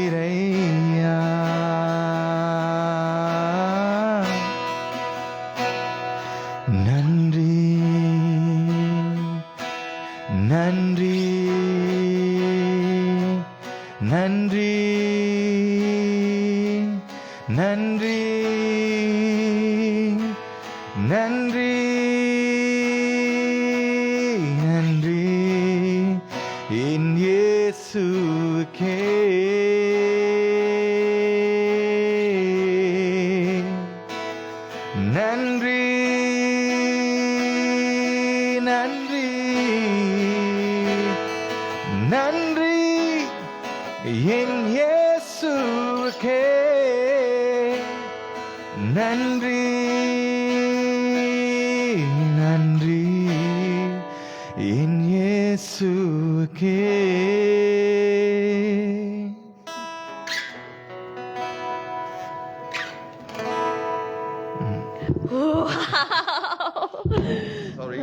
நன்றி, நன்றி, நன்றி, நன்றி, நன்றி, நன்றி என் இயேசுவுக்கே. நன்றி, நன்றி, நன்றி என் இயேசுவுக்கே. நன்றி, நன்றி என் இயேசுவுக்கே. Sorry.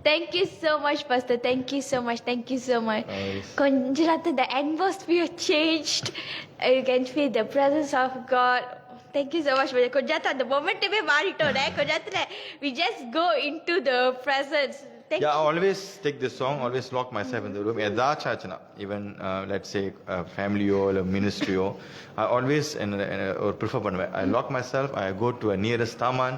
Thank you so much, Pastor. Thank you so much. Thank you so much. Konjata, the atmosphere changed. You can feel the presence of God. Thank you so much, Pastor. Konjata, the moment we maritone, Konjata, we just go into the presence. Thank Yeah, I you. always take this song, always lock myself in the room. Even let's say family or ministry, I always or prefer பண்ணுவேன். I lock myself, I go to a nearest taman.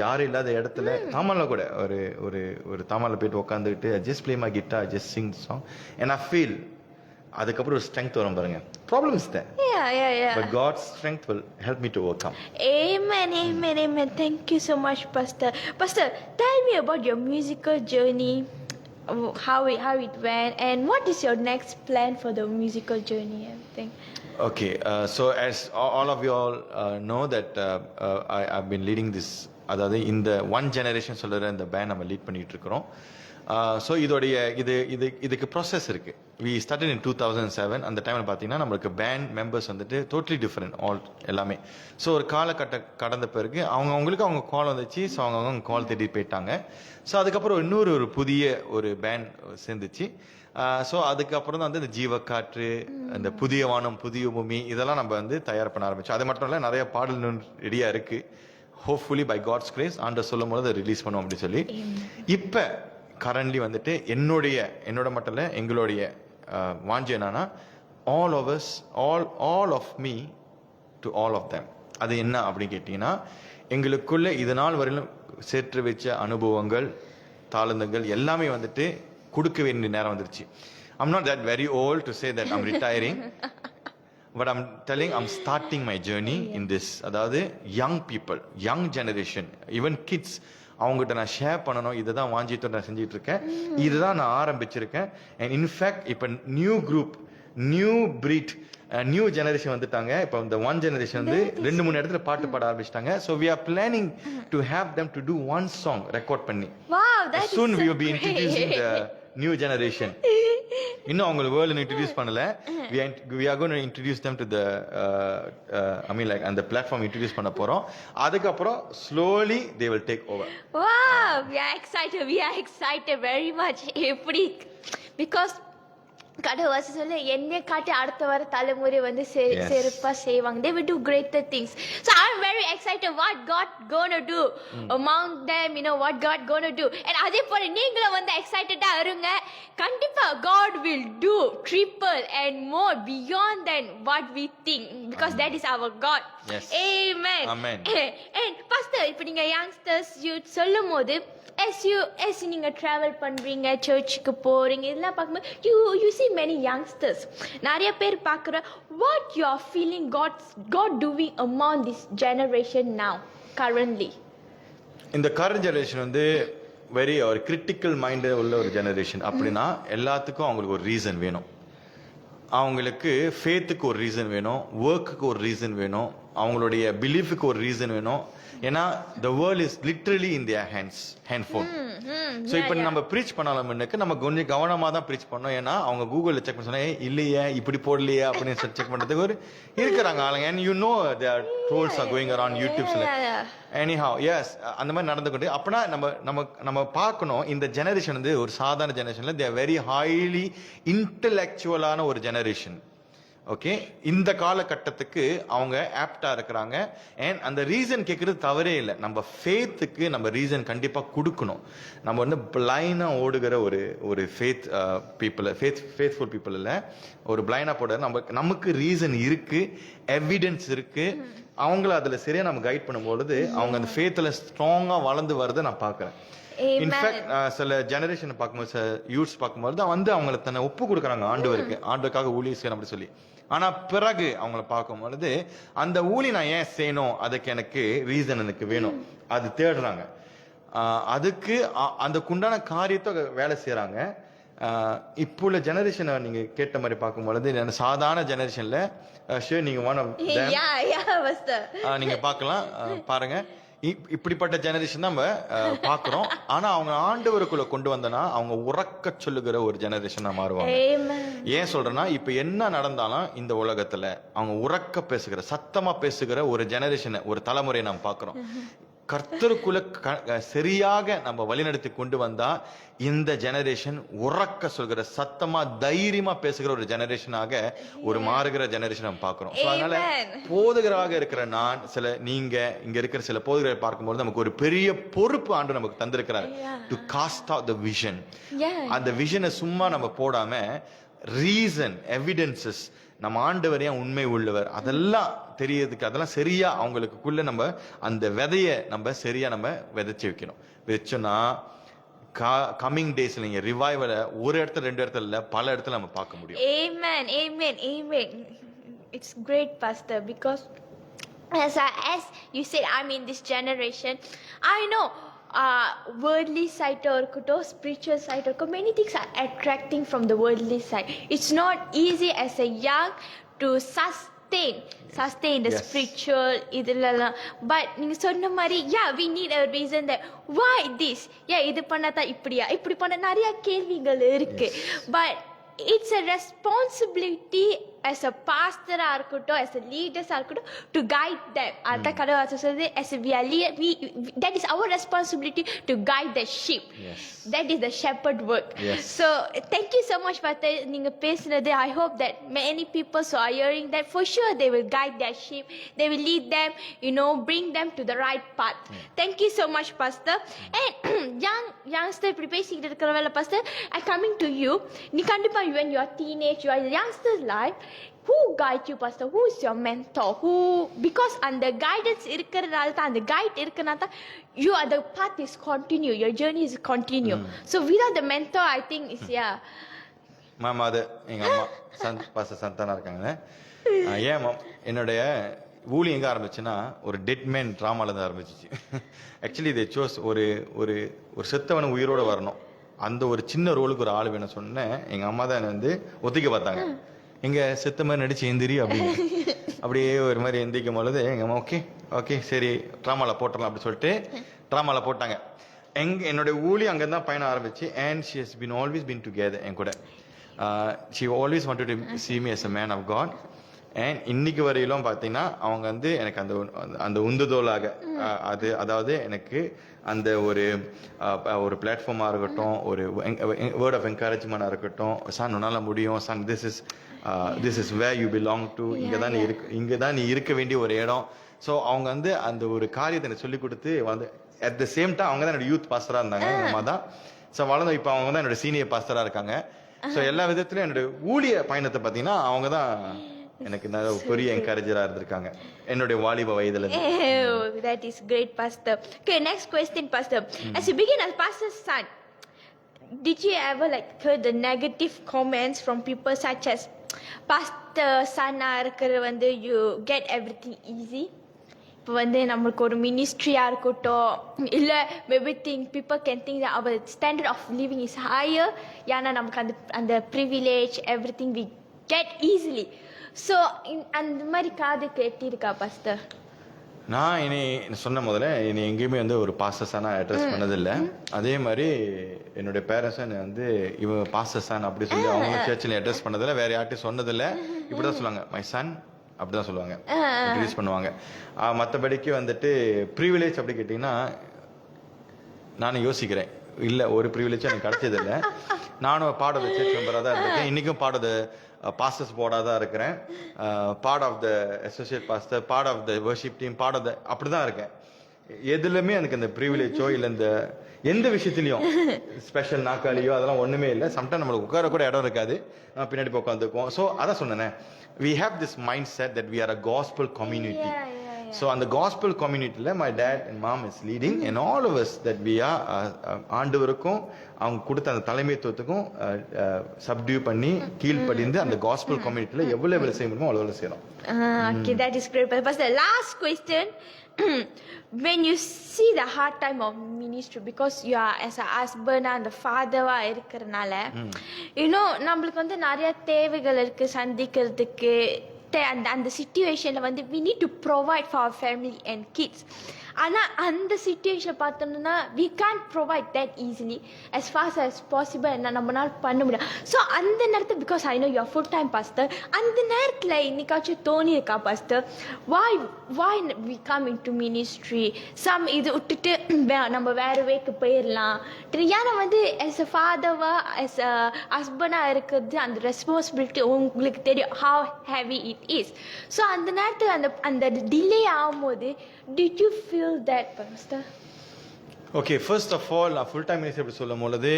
யாரும் இல்லாத இடத்துல தாமான்ல கூட ஒரு ஒரு ஒரு தாமான்ல போயிட்டு உட்காந்துக்கிட்டு just play my guitar, just sing the song and I feel அதுக்கப்புறம் ஒரு strength வரும் பாருங்க. Problem is there. Yeah. But God's strength will help me to overcome. Amen. Thank you so much, Pastor. Pastor, tell me about your musical journey, how it went, and what is your next plan for the musical journey, everything. Okay, so as all of you all know that I've been leading this, அதாவது இந்த one generation சொல்கிற இந்த pant நம்ம lead பண்ணிட்டு இருக்கிறோம். So இதுக்கு process இருக்கு. We started in 2007. அந்த டைமில் பார்த்தீங்கன்னா நம்மளுக்கு பேண்ட் மெம்பர்ஸ் வந்துட்டு டோட்டலி டிஃப்ரெண்ட் எல்லாமே. ஸோ ஒரு கடந்த பிறகு அவங்களுக்கு அவங்க கால் வந்துச்சு. ஸோ அவங்க கால் தேடி போயிட்டாங்க. ஸோ அதுக்கப்புறம் இன்னொரு புதிய ஒரு பேண்ட் சேர்ந்துச்சு. ஸோ அதுக்கப்புறம் தான் வந்து இந்த ஜீவக்காற்று, இந்த புதிய வானம் புதிய பூமி இதெல்லாம் நம்ம வந்து தயார் பண்ண ஆரம்பிச்சோம். அது மட்டும் இல்லை, நிறைய பாடல் ரெடியாக இருக்கு. ஹோப்ஃபுல்லி பை காட்ஸ் கிரேஸ் ஆண்டர் சொல்லும் போது அதை ரிலீஸ் பண்ணுவோம் அப்படின்னு சொல்லி இப்போ கரண்ட்லி வந்துட்டு என்னோட மட்டும் இல்லை, எங்களுடைய வாஞ்சி என்னன்னா all of me to all of them. அது என்ன அப்படின்னு கேட்டீங்கன்னா, எங்களுக்குள்ள இது நாள் வரையிலும் சேர்த்து வச்ச அனுபவங்கள், தாளந்தங்கள் எல்லாமே வந்துட்டு கொடுக்க வேண்டிய நேரம் வந்துருச்சு. I'm not that very old to say that I'm retiring, but I'm telling I'm starting my journey in this. அதாவது young people, young generation, even kids, அவங்ககிட்ட நான் ஷேர் பண்ணணும். இதை தான் வாஞ்சிட்டு நான் செஞ்சுட்டு இருக்கேன். இதுதான் நான் ஆரம்பிச்சிருக்கேன். அண்ட் இன்ஃபேக்ட் இப்போ new group, new breed, new generation வந்துட்டாங்க. இப்போ இந்த ஒன் ஜெனரேஷன் வந்து 2-3 இடத்துல பாட்டு பாட ஆரம்பிச்சிட்டாங்க. So we are planning to have them to do one song record பண்ணி. Wow, that is soon so we will be introducing great. the new generation. இன்னும் அவங்களுக்கு வேர்ல்டு இன்ட்ரடியூஸ் பண்ணல. we are going to introduce them to the I mean like அந்த platform introduce பண்ண போறோம். அதுக்கப்புறம் slowly they will take over. Wow, we are excited very much. எப்படி because கடவுள் சொல்ல என்னை காட்டி அடுத்த வர தலைமுறை வந்து சிறப்பா செய்வாங்க. They will do greater things. So I'm very excited what God gonna do among them, what God gonna do. And அதே போல நீங்களும் வந்து எக்ஸைட்டடா இருங்க. கண்டிப்பா God will do triple and more beyond than what we think, because that is our God. Yes. Amen. Amen. And pastor, இப்போ நீங்க youngsters youth சொல்லும்போது as நீங்க travel பண்றீங்க, சர்ச்சுக்கு போறீங்க, இதெல்லாம் பார்க்கும்போது you see many youngsters, நிறைய பேர் பார்க்குற what you are feeling God doing among this generation now currently. இந்த கரண்ட் ஜெனரேஷன் வந்து வெரி ஒரு கிரிட்டிக்கல் மைண்ட் உள்ள ஒரு ஜெனரேஷன். அப்படின்னா எல்லாத்துக்கும் அவங்களுக்கு ஒரு ரீசன் வேணும். அவங்களுக்கு ஃபேத்துக்கு ஒரு ரீசன் வேணும், ஒர்க்குக்கு ஒரு ரீசன் வேணும், அவங்களுடைய பிலீஃபுக்கு ஒரு ரீசன் வேணும். ஏன்னா the world is literally in their handphone. So இப்போ நம்ம ப்ரீச் பண்ணாலும் நம்ம கொஞ்சம் கவனமாக தான் ப்ரீச் பண்ணோம். ஏன்னா அவங்க கூகுளில் செக் பண்ண சொன்னா இல்லையே இப்படி போடலையே அப்படின்னு சொல்லி செக் பண்ணுறதுக்கு ஒரு இருக்கிறாங்க ஆளுங்க. And you know there trolls are going around யூடியூப்ஸ்ல. எனிஹவ் எஸ் அந்த மாதிரி நடந்துக்கிட்டு அப்படின்னா நம்ம பார்க்கணும். இந்த ஜெனரேஷன் வந்து ஒரு சாதாரண ஜெனரேஷன்ல தே ஆர் வெரி ஹைலி இன்டலெக்சுவலான ஒரு ஜெனரேஷன். ஓகே, இந்த காலகட்டத்துக்கு அவங்க ஆப்டா இருக்கிறாங்க. அண்ட் அந்த ரீசன் கேட்கறது தவறே இல்லை. நம்ம ஃபேத்துக்கு நம்ம ரீசன் கண்டிப்பா கொடுக்கணும். நம்ம வந்து பிளைனா ஓடுகிற ஒரு ஃபேத் பீப்புள், ஃபேத்ஃபுல் பீப்புள் இல்லை, ஒரு பிளைனா போட நமக்கு ரீசன் இருக்கு, எவிடன்ஸ் இருக்கு. அவங்கள அதுல சரியா நம்ம கைட் பண்ணும்பொழுது அவங்க அந்த ஃபேத்ல ஸ்ட்ராங்கா வளர்ந்து வரதை நான் பாக்குறேன். இன்ஃபேக்ட் சில ஜெனரேஷன் பார்க்கும்போது, யூத்ஸ் பார்க்கும்போது தான் வந்து அவங்களை தன்னை ஒப்பு கொடுக்குறாங்க ஆண்டவருக்காக ஊழியம் செய்யணும் அப்படி சொல்லி. ஆனா பிறகு அவங்கள பார்க்கும் பொழுது அந்த ஊழி நான் ஏன் செய்யணும், அதுக்கு எனக்கு ரீசன் எனக்கு வேணும், அது தேடுறாங்க. அதுக்கு அந்த குண்டான காரியத்தை வேலை செய்யறாங்க. இப்போ உள்ள ஜெனரேஷனை நீங்க கேட்ட மாதிரி பார்க்கும் பொழுது சாதாரண ஜெனரேஷன்ல நீங்க நீங்க பார்க்கலாம், பாருங்க. இப்படிப்பட்ட ஜெனரேஷன் தான் நம்ம பாக்குறோம். ஆனா அவங்க ஆண்டவருக்குள்ள கொண்டு வந்தனா அவங்க உறக்க சொல்லுகிற ஒரு ஜெனரேஷனா மாறுவாங்க. ஏன் சொல்றேன்னா, இப்ப என்ன நடந்தாலும் இந்த உலகத்துல அவங்க உறக்க பேசுகிற, சத்தமா பேசுகிற ஒரு ஜெனரேஷனை, ஒரு தலைமுறையை நாம் பாக்குறோம். கர்த்தருக்குள்ள சரியாக நம்ம வழிநடத்தி கொண்டு வந்தா இந்த ஜெனரேஷன் உறக்க சொல்கிற சத்தமா தைரியமா பேசுகிற ஒரு ஜெனரேஷனாக ஒரு மாறுகிற ஜெனரேஷன் நம்ம பார்க்கிறோம். அதனால போதகராக இருக்கிற நான் நீங்க இங்க இருக்கிற சில போதகரை பார்க்கும்போது நமக்கு ஒரு பெரிய பொறுப்பு ஆண்டு நமக்கு தந்திருக்கிறார். To cost out the vision. அந்த விஷனை சும்மா நம்ம போடாம ரீசன் எவிடன்சஸ் நம்ம ஆண்டவர் ஏன் உண்மை உள்ளவர் அதெல்லாம் தெரியறதுக்கு அதெல்லாம் சரியா அவங்களுக்குள்ள நம்ம அந்த விதைய நம்ம சரியா நம்ம விதைச்சு வைக்கணும். வச்சோன்னா கமிங் டேஸ்ல நீங்க ரிவைவல ஒரு இடத்துல ரெண்டு இடத்துல இல்ல பல இடத்துல நம்ம பார்க்க முடியும். Amen, amen, amen. It's great, Pastor, because as you said, I'm in this generation. I know worldly side or spiritual side or many things are attracting from the worldly side. It's not easy as a young to sustain the spiritual idella, but நீங்க சொன்ன மாதிரி we need a reason that why this இது பண்ணாதா இப்படி பண்ண நிறைய கேள்விகள் இருக்கு. But it's a responsibility as a pastor as a leaders to guide them. As we are leader, that is our responsibility to guide the sheep. That is the shepherd work. So thank you so much, Pastor. I hope that many people who are hearing that, for sure they will guide their sheep, they will lead them, bring them to the right path. Thank you so much, Pastor. And youngster Pastor, I coming to you. When you are teenage, you are youngster's life, who guide you, Pastor? Who is your mentor? Because under guidance the guide you are the path is continue, your journey is continue. So without the mentor, I think is மாமா அது எங்க அம்மா pastor சந்தானா இருக்காங்க. ஏன் மாம் என்னுடைய ஊழி எங்க ஆரம்பிச்சுன்னா ஒரு டெட்மேன் ட்ராமால இருந்து ஆரம்பிச்சிச்சு. ஆக்சுவலி இதை சோஸ் ஒரு ஒரு ஒரு செத்தவனை உயிரோட வரணும், அந்த ஒரு சின்ன ரோலுக்கு ஒரு ஆள் வேணும் சொன்னேன். எங்க அம்மா தான் என்னை வந்து ஒத்திக்க பார்த்தாங்க. எங்க செத்த மாதிரி நடிச்சு எந்திரி அப்படின்னு அப்படியே ஒரு மாதிரி எந்திரிக்கும் பொழுது எங்க அம்மா ஓகே சரி ட்ராமால போட்டுடலாம் அப்படி சொல்லிட்டு ட்ராமால போட்டாங்க. என்னுடைய ஊழி அங்கதான் பயணம் ஆரம்பிச்சு. And she has been always been together என் கூட. she always wanted to see me as a man of God. And இன்னைக்கு வரையிலும் பார்த்தீங்கன்னா அவங்க வந்து எனக்கு அந்த உந்துதோலாக அதாவது எனக்கு அந்த ஒரு பிளாட்ஃபார்மாக இருக்கட்டும், ஒரு வேர்ட் ஆஃப் என்கரேஜ்மெண்டாக இருக்கட்டும், சார் உன்னால முடியும், sir this is where you belong to, இங்கே தான் நீ இருக்க வேண்டிய ஒரு இடம். ஸோ அவங்க வந்து அந்த ஒரு காரியத்தை எனக்கு சொல்லிக் கொடுத்து வந்து அட் த சேம் டைம் அவங்க தான் என்னோட யூத் பாஸ்டராக இருந்தாங்க. எங்கள் அம்மா தான். ஸோ வளர்ந்து இப்போ அவங்க தான் என்னோட சீனியர் பாஸ்டராக இருக்காங்க. ஸோ எல்லா விதத்துலையும் என்னோட ஊழிய பயணத்தை பார்த்தீங்கன்னா அவங்க தான் எனக்கு பெரிய என்கரேஜரா இருந்திருக்காங்க என்னோட வாலிப வயதுல. That is great, Pastor. Okay, next question, Pastor. As you begin as pastor's son, did you ever heard the negative comments from people such as pastor son you get everything easy? இப்போ வந்து நம்மளுக்கு ஒரு மினிஸ்ட்ரியா இருக்கட்டும் இல்ல maybe people can think that our standard of living is higher, ஏன்னா நமக்கு அந்த privilege everything we get easily. So அந்த மாதிரி காது கேட்டிருக்கா பாஸ்டர்? நான் இனி சொன்ன முதல்ல இனி எங்கேயுமே வந்து ஒரு பாஸ்டர்ஸான அட்ரஸ் பண்ணதில்லை. அதே மாதிரி என்னுடைய பேரண்ட்ஸும் வந்து இவங்க பாஸ்டர்ஸான் அப்படி சொல்லி அவங்க சர்ச்சில் அட்ரஸ் பண்ணதில்லை, வேற யார்ட்டையும் சொன்னதில்லை. இப்படிதான் சொல்லுவாங்க, மை சன் அப்படிதான் சொல்லுவாங்க, இன்ட்ரடியூஸ் பண்ணுவாங்க. மற்றபடிக்கு வந்துட்டு ப்ரிவிலேஜ் அப்படி கேட்டிங்கன்னா நானும் யோசிக்கிறேன், இல்லை ஒரு ப்ரிவிலேஜும் எனக்கு கிடைச்சதில்லை. நானும் பார்ட் ஆஃப் த சர்ச் மெம்பராக தான் இருக்கேன், இன்றைக்கும் பார்ட் ஆஃப் த பாஸ்டர்ஸ் போர்டாக தான் இருக்கிறேன், part of the associate pastor, part of the worship team, part of the அப்படி தான் இருக்கேன். எதுலையுமே எனக்கு இந்த ப்ரிவிலேஜோ இல்லை இந்த எந்த விஷயத்துலையும் ஸ்பெஷல் நாக்காளியோ அதெல்லாம் ஒன்றுமே இல்லை. சம்டைம் நம்மளுக்கு உட்கார கூட இடம் இருக்காது, நம்ம பின்னாடி போய் உட்காந்துக்குவோம். ஸோ அதான் சொன்னேன், we have this mindset that we are a gospel community. So on the gospel community my dad and mom is leading and all of us that we are ஆண்டவருக்கும் அவங்க கொடுத்த அந்த தலைமைத்துவத்துக்கும் சப்டியூ பண்ணி கீழ்ப்படிந்து அந்த gospel communityல எவ்வளவு செய்ய முடியுமோ அவ்வளவு செய்யணும். Okay, that is great. But the last question, when you see the hard time of ministry because you are as a husband and the father இருக்கறனால நம்மளுக்கு வந்து நிறைய தேவைகள் இருக்கு சந்திக்கிறதுக்கு. அந்த சிச்சுவேஷன்ல வந்து we need to provide for our family and kids. ஆனா அந்த சிச்சுவேஷன் பார்த்தோம்னா we can't provide that easily as fast as possible என்ன நம்மளால பண்ண முடியும். ஸோ அந்த நேரத்தில் because I know you are full time pastor, அந்த நேரத்தில் இன்னைக்காச்சும் தோணி இருக்கா pastor, why we come into ministry, some இது விட்டுட்டு நம்ம வேற வேக்கு போயிடலாம். ஏன்னா வந்து as a father-வா as a husband-ஆ இருக்கிறது அந்த ரெஸ்பான்சிபிலிட்டி உங்களுக்கு தெரியும் how heavy it is. So அந்த நேரத்தில் அந்த டிலே ஆகும்போது did you feel that pastor? Okay, first of all, full time ministry அப்படி சொல்லும் பொழுது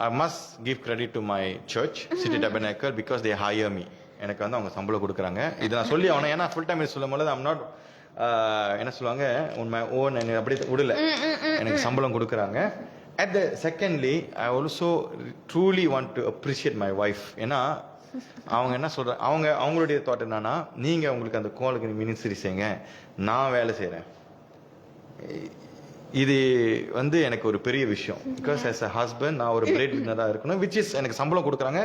I must give credit to my church, City Tabernacle, because they hire me. எனக்கு வந்து அவங்க சம்பளம் கொடுக்குறாங்க. இதை நான் சொல்லி ஆகணும். ஏன்னா ஃபுல் டைம் சொல்லும் பொழுது I'm not என்ன சொல்லுவாங்க on my own, எனக்கு அப்படி விடல, எனக்கு சம்பளம் கொடுக்குறாங்க. At the secondly, I also truly want to appreciate my wife. ஏன்னா அவங்க என்ன சொல்றாங்க, அவங்களுடைய தாட் என்னன்னா, நீங்க உங்களுக்கு அந்த கோலுக்கு மினிஸ்ட்ரி செய்யுங்க, நான் வேலை செய்கிறேன். இது வந்து எனக்கு ஒரு பெரிய விஷயம். பிகாஸ் ஆஸ் அ ஹஸ்பண்ட் நான் ஒரு பிரெட் வின்னராக இருக்கணும், விச் இஸ் எனக்கு சம்பளம் கொடுக்குறாங்க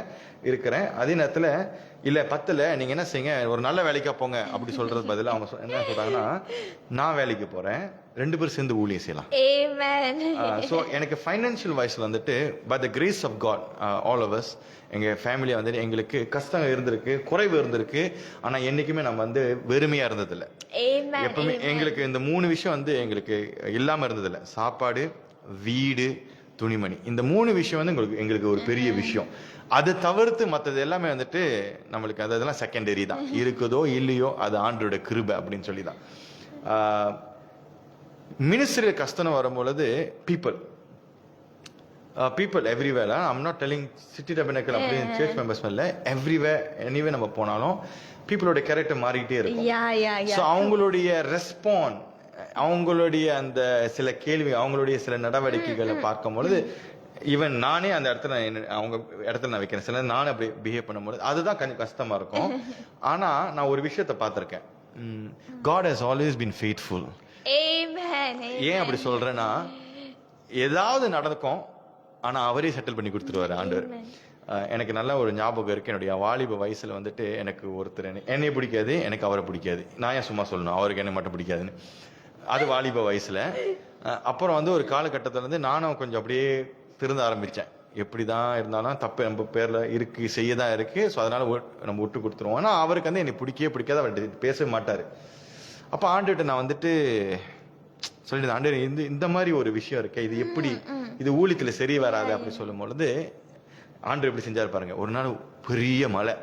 இருக்கிறேன். அதே நேரத்தில் இல்லை பத்தில் நீங்கள் என்ன செய்யுங்க, ஒரு நல்ல வேலைக்காக போங்க அப்படி சொல்கிறது பதில் அவங்க என்ன சொல்கிறாங்கன்னா, நான் வேலைக்கு போகிறேன், 2 பேரும் சேர்ந்து ஊழியம் செய்யலாம். ஸோ எனக்கு ஃபைனான்ஷியல் வைஸில் வந்துட்டு by the grace of God all of us, எங்கள் ஃபேமிலியை வந்துட்டு எங்களுக்கு கஷ்டம் இருந்திருக்கு, குறைவு இருந்திருக்கு, ஆனால் என்றைக்குமே நம்ம வந்து வெறுமையாக இருந்ததில்லை. எப்பவுமே எங்களுக்கு இந்த 3 விஷயம் வந்து எங்களுக்கு இல்லாமல் இருந்ததில்லை. சாப்பாடு, வீடு, துணிமணி. இந்த 3 விஷயம் வந்து எங்களுக்கு ஒரு பெரிய விஷயம். அது தவிர்த்து மற்றது எல்லாமே வந்துட்டு நம்மளுக்கு அதெல்லாம் செகண்டரி தான். இருக்குதோ இல்லையோ அது ஆண்டோட கிருபை அப்படின்னு சொல்லி தான். மினிஸ்ட்ரியில் கஷ்டம் வரும்பொழுது people everywhere, I'm not telling City Tabernacle அப்படின்னு church members இல்லை, everywhere anywhere நம்ம போனாலும் பீப்புளோட கேரக்டர் மாறிக்கிட்டே இருக்கும். ஸோ அவங்களுடைய ரெஸ்பாண்ட், அவங்களுடைய அந்த சில கேள்வி, அவங்களுடைய சில நடவடிக்கைகளை பார்க்கும் பொழுது ஈவன் நானே அந்த இடத்துல அவங்க இடத்துல நான் வைக்கிறேன். சில நானே அப்படி பிஹேவ் பண்ணும்போது அதுதான் கொஞ்சம் கஷ்டமா இருக்கும். ஆனா நான் ஒரு விஷயத்தை பார்த்திருக்கேன், God has always been faithful. ஏன் அப்படி சொல்றேன்னா, ஏதாவது நடக்கும் ஆனா அவரே செட்டில் பண்ணி கொடுத்துருவாரு ஆண்டவர். எனக்கு நல்ல ஒரு ஞாபகம் இருக்கு. என்னுடைய வாலிப வயசுல வந்துட்டு எனக்கு ஒருத்தர் என்னை பிடிக்காது, எனக்கு அவரை பிடிக்காது. நான் ஏன் சும்மா சொல்லணும் அவருக்கு என்ன மட்டும் பிடிக்காதுன்னு, அது வாலிப வயசுல. அப்புறம் வந்து ஒரு காலகட்டத்தில் வந்து நானும் கொஞ்சம் அப்படியே திருந்த ஆரம்பித்தேன். எப்படி தான் இருந்தாலும் தப்பு நம்ம பேரில் இருக்கு, செய்ய தான் இருக்கு. ஸோ அதனால நம்ம விட்டு கொடுத்துருவோம். ஆனால் அவருக்கு வந்து என்னை பிடிக்காது, அவர் பேசவே மாட்டார். அப்போ ஆண்டுகிட்ட நான் வந்துட்டு சொல்லிட்டு, ஆண்டு இந்த மாதிரி ஒரு விஷயம் இருக்கு, இது எப்படி, இது ஊழியத்தில் சரி வராது அப்படி சொல்லும் பொழுது ஆண்டு எப்படி செஞ்சாரு பாருங்க. ஒரு நாள் பெரிய மழை,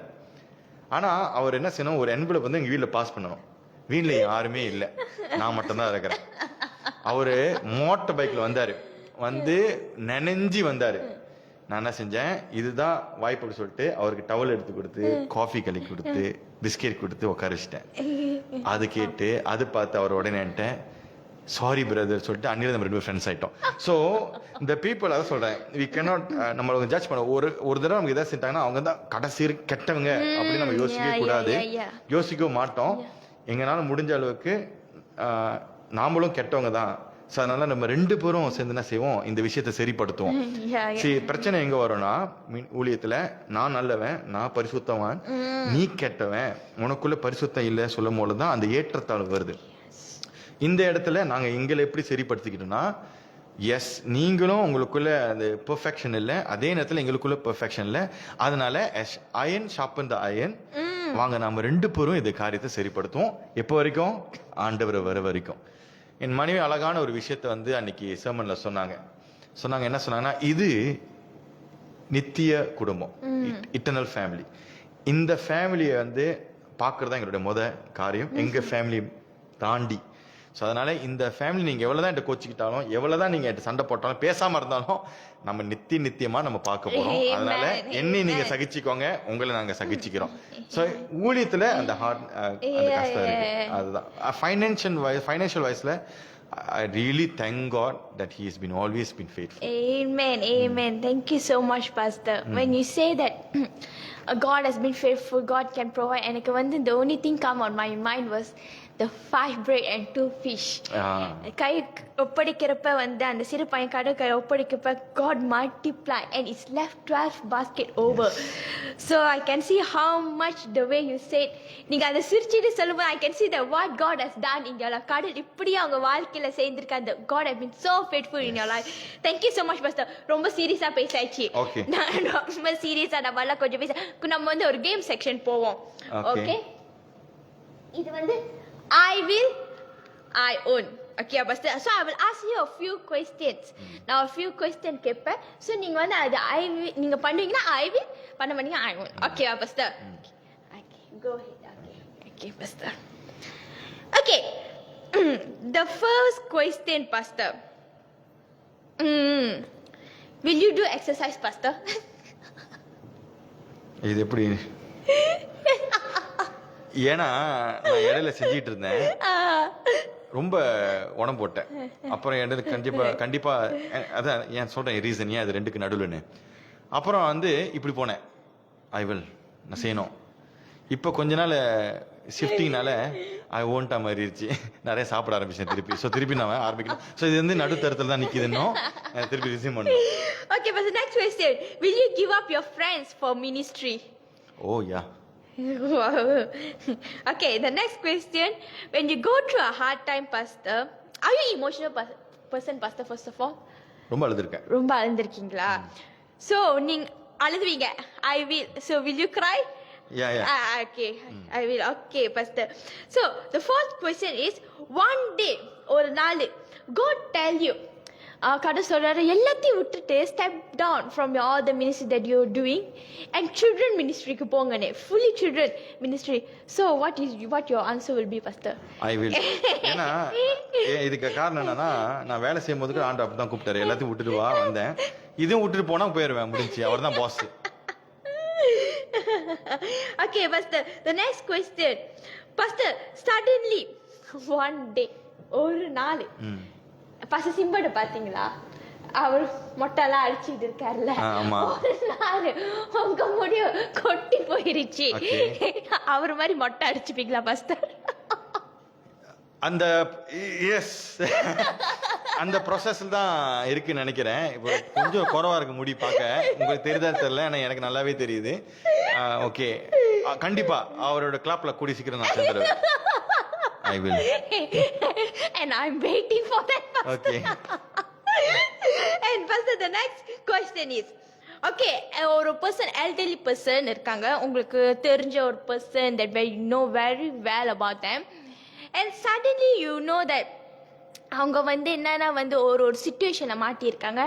ஆனால் அவர் என்ன செய்யணும், ஒரு என்வலப் வந்து எங்கள் வீட்டில் பாஸ் பண்ணணும். வீட்டில் யாருமே இல்லை, நான் மட்டும்தான் இருக்கிறேன். அவரு மோட்டர் பைக்கில் வந்தார், வந்து நனைஞ்சி வந்தாரு. நான் என்ன செஞ்சேன், இதுதான் வாய்ப்பு அப்படி சொல்லிட்டு அவருக்கு டவல் எடுத்து கொடுத்து, காஃபி கலக்கி கொடுத்து, பிஸ்கெட் கொடுத்து உட்கார வச்சிட்டேன். அது கேட்டு அது பார்த்து அவர் உடனே சாரி பிரதர் சொல்லிட்டு அன்னில நம்ம 2 பேரும் ஃப்ரெண்ட்ஸ் ஆயிட்டோம். ஸோ இந்த பீப்புள் அதை சொல்றேன், வி கேனாட் நம்மளை ஜட்ஜ் பண்ண. ஒரு தடவை நமக்கு எதாவது செஞ்சாங்கன்னா அவங்க தான் கடைசி கெட்டவங்க அப்படின்னு நம்ம யோசிக்கவே கூடாது, யோசிக்கவும் மாட்டோம். எங்களால முடிஞ்ச அளவுக்கு நாமளும் கெட்டவங்க தான். ஸோ அதனால நம்ம 2 பேரும் சேர்ந்து என்ன செய்வோம், இந்த விஷயத்தை சரிப்படுத்துவோம். சரி, பிரச்சனை எங்க வரும்னா, ஊழியத்துல நான் நல்லவன், நான் பரிசுத்தவான், நீ கெட்டவன், உனக்குள்ள பரிசுத்தம் இல்லை சொல்லும் போதுதான் அந்த ஏற்றத்தாழ்வு வருது. இந்த இடத்துல நாங்க எங்களை எப்படி சரிப்படுத்திக்கிட்டோம்னா, எஸ் நீங்களும் உங்களுக்குள்ள அந்த பெர்ஃபெக்ஷன் இல்லை, அதே நேரத்தில் எங்களுக்குள்ள பெர்ஃபெக்ஷன் இல்லை. அதனால அயன் ஷார்ப்பன் த அயன், வாங்க நாம 2 பேரும் இந்த காரியத்தை சரிப்படுத்துவோம். எப்போ வரைக்கும், ஆண்டவர் வர வரைக்கும். என் மனைவி அழகான ஒரு விஷயத்த வந்து அன்னைக்கு சர்மன்ல சொன்னாங்க. என்ன சொன்னாங்கன்னா, இது நித்திய குடும்பம், இட்டர்னல் ஃபேமிலி. இந்த ஃபேமிலியை வந்து பார்க்கறதா எங்களுடைய காரியம், எங்க ஃபேமிலி தாண்டி. ஸோ அதனால இந்த ஃபேமிலி நீங்க எவ்வளவுதான் என்கிட்ட கோச்சிக்கிட்டாலும், எவ்வளவுதான் நீங்க என்கிட்ட சண்டை போட்டாலும், பேசாம இருந்தாலும் நம்ம நித்தியமா நம்ம பார்க்க போறோம். அதனால என்னை நீங்க சகிச்சுக்கோங்க, உங்களை நாங்க சகிச்சுக்கிறோம். ஸோ ஊழியத்துல அந்த அந்த கஷ்டம் இருக்கு. அதுதான் financial வைஸ்ல I really thank God that He has always been faithful. Amen. Thank you so much, Pastor. When you say that God has been faithful, God can provide, எனக்கு வந்து the only thing come on my mind was the 5 bread and 2 fish. கை ஒப்படைக்கிறப்ப வந்து அந்த சிறு பையன் கடற்கரை ஒப்படைக்கிறப்ப God multiply and it's left 12 basket over. So I can see how much the way you said நீங்க அதை சிரிச்சிட்டு சொல்லும்போது I can see that what God has done in your life. கடவுள் இப்படி அவங்க வாழ்க்கையில செய்திருக்காங்க. God has been so faithful in your life. Thank you so much pastor. ரொம்ப சீரியஸா பேசாச்சு. நான் ரொம்ப சீரியஸா நம்ம எல்லாம் கொஞ்சம் பேச நம்ம வந்து ஒரு கேம் செக்ஷன் போவோம். ஓகே இது வந்து I will I own. Okay pastor. So I will ask you a few questions. Now a few questions கேட்பேன். So நீங்க வந்து அது I will நீங்க பண்ணுவீங்கன்னா I will பண்ண மாட்டீங்க I own. Okay pastor. Okay go ahead. Okay pastor. Okay. The first question pastor. Will you do exercise pastor? இது எப்படி ஏன்னா நான் இடையில செஞ்சிட்டு இருந்தேன் ரொம்ப உடம்பு போட்டேன் அப்புறம் என்னது கண்டிப்பா அதான் ஏன் சொல்றேன் ரீசன் ஏன் அது ரெண்டுக்கு நடுவுலன்னு அப்புறம் வந்து இப்படி போனேன் ஐ வில் நான் செய்யணும் இப்போ கொஞ்ச நாள் ஷிஃப்டிங்னால ஐ ஓன்ட்டா மாறிடுச்சு நிறைய சாப்பிட ஆரம்பிச்சேன் திருப்பி நான் ஆரம்பிக்கணும் ஸோ இது வந்து நடுத்தரத்தில் தான் நிற்கிது இன்னும் திருப்பி ரிசீவ் பண்ணணும். Okay, but the next question, will you give up your friends for ministry? Oh yeah. Okay, the next question, when you go through a hard time pastor, are you emotional person pastor first of all? ரொம்ப அழுந்திருக்கீங்களா? So நீங்க அழுதுவீங்க I will, so will you cry? Yeah. Okay, I will. Okay pastor. So the fourth question is, one day ஒரு நாள் God tell you கடவுள் சொல்றாரு எல்லாத்தையும் விட்டுட்டு step down from all the ministry that you're doing and children ministryக்கு போங்கனே fully children ministry. So what your answer will be pastor? I will. ஏன்னா இதுக்கு காரணம் என்னன்னா நான் வேலை செய்யும்போது ஆண்டவர் அப்பதான் கூப்பிட்டாரு எல்லாத்தையும் விட்டுட்டு வா வந்தேன் இதுவும் விட்டுட்டு போனா போயிருவேன் முடிஞ்சு அவர்தான் pass. Okay pastor, the next question pastor, suddenly one day ஒரு நாள் பச சிம்பட பாத்தீங்களா அவர் மொட்டெல்லாம் அடிச்சுட்டு இருக்காருல்ல ஒரு நாள் உங்க முடியும் கொட்டி போயிருச்சு அவர் மாதிரி மொட்டை அடிச்சுப்பீங்களா பாஸ்டர்? அந்த எஸ் அந்த ப்ராசஸ்ல தான் இருக்குன்னு நினைக்கிறேன். இப்போ கொஞ்சம் குறவா இருக்கு முடி பார்க்க உங்களுக்கு தெரியுதா தெரியல ஆனா எனக்கு நல்லாவே தெரியுது. ஓகே கண்டிப்பா அவரோட கிளாப்ல கூடி சீக்கிரம் நான் சேர்ந்துருவேன். I will. And I'm waiting for that pastor. Okay. And pastor, the next question is, okay, ஒரு person elderly person இருக்காங்க உங்களுக்கு தெரிஞ்ச ஒரு person that you know very well about them and suddenly you know that அவங்க வந்து என்னன்னா வந்து ஒரு சிச்சுவேஷனை மாட்டியிருக்காங்க.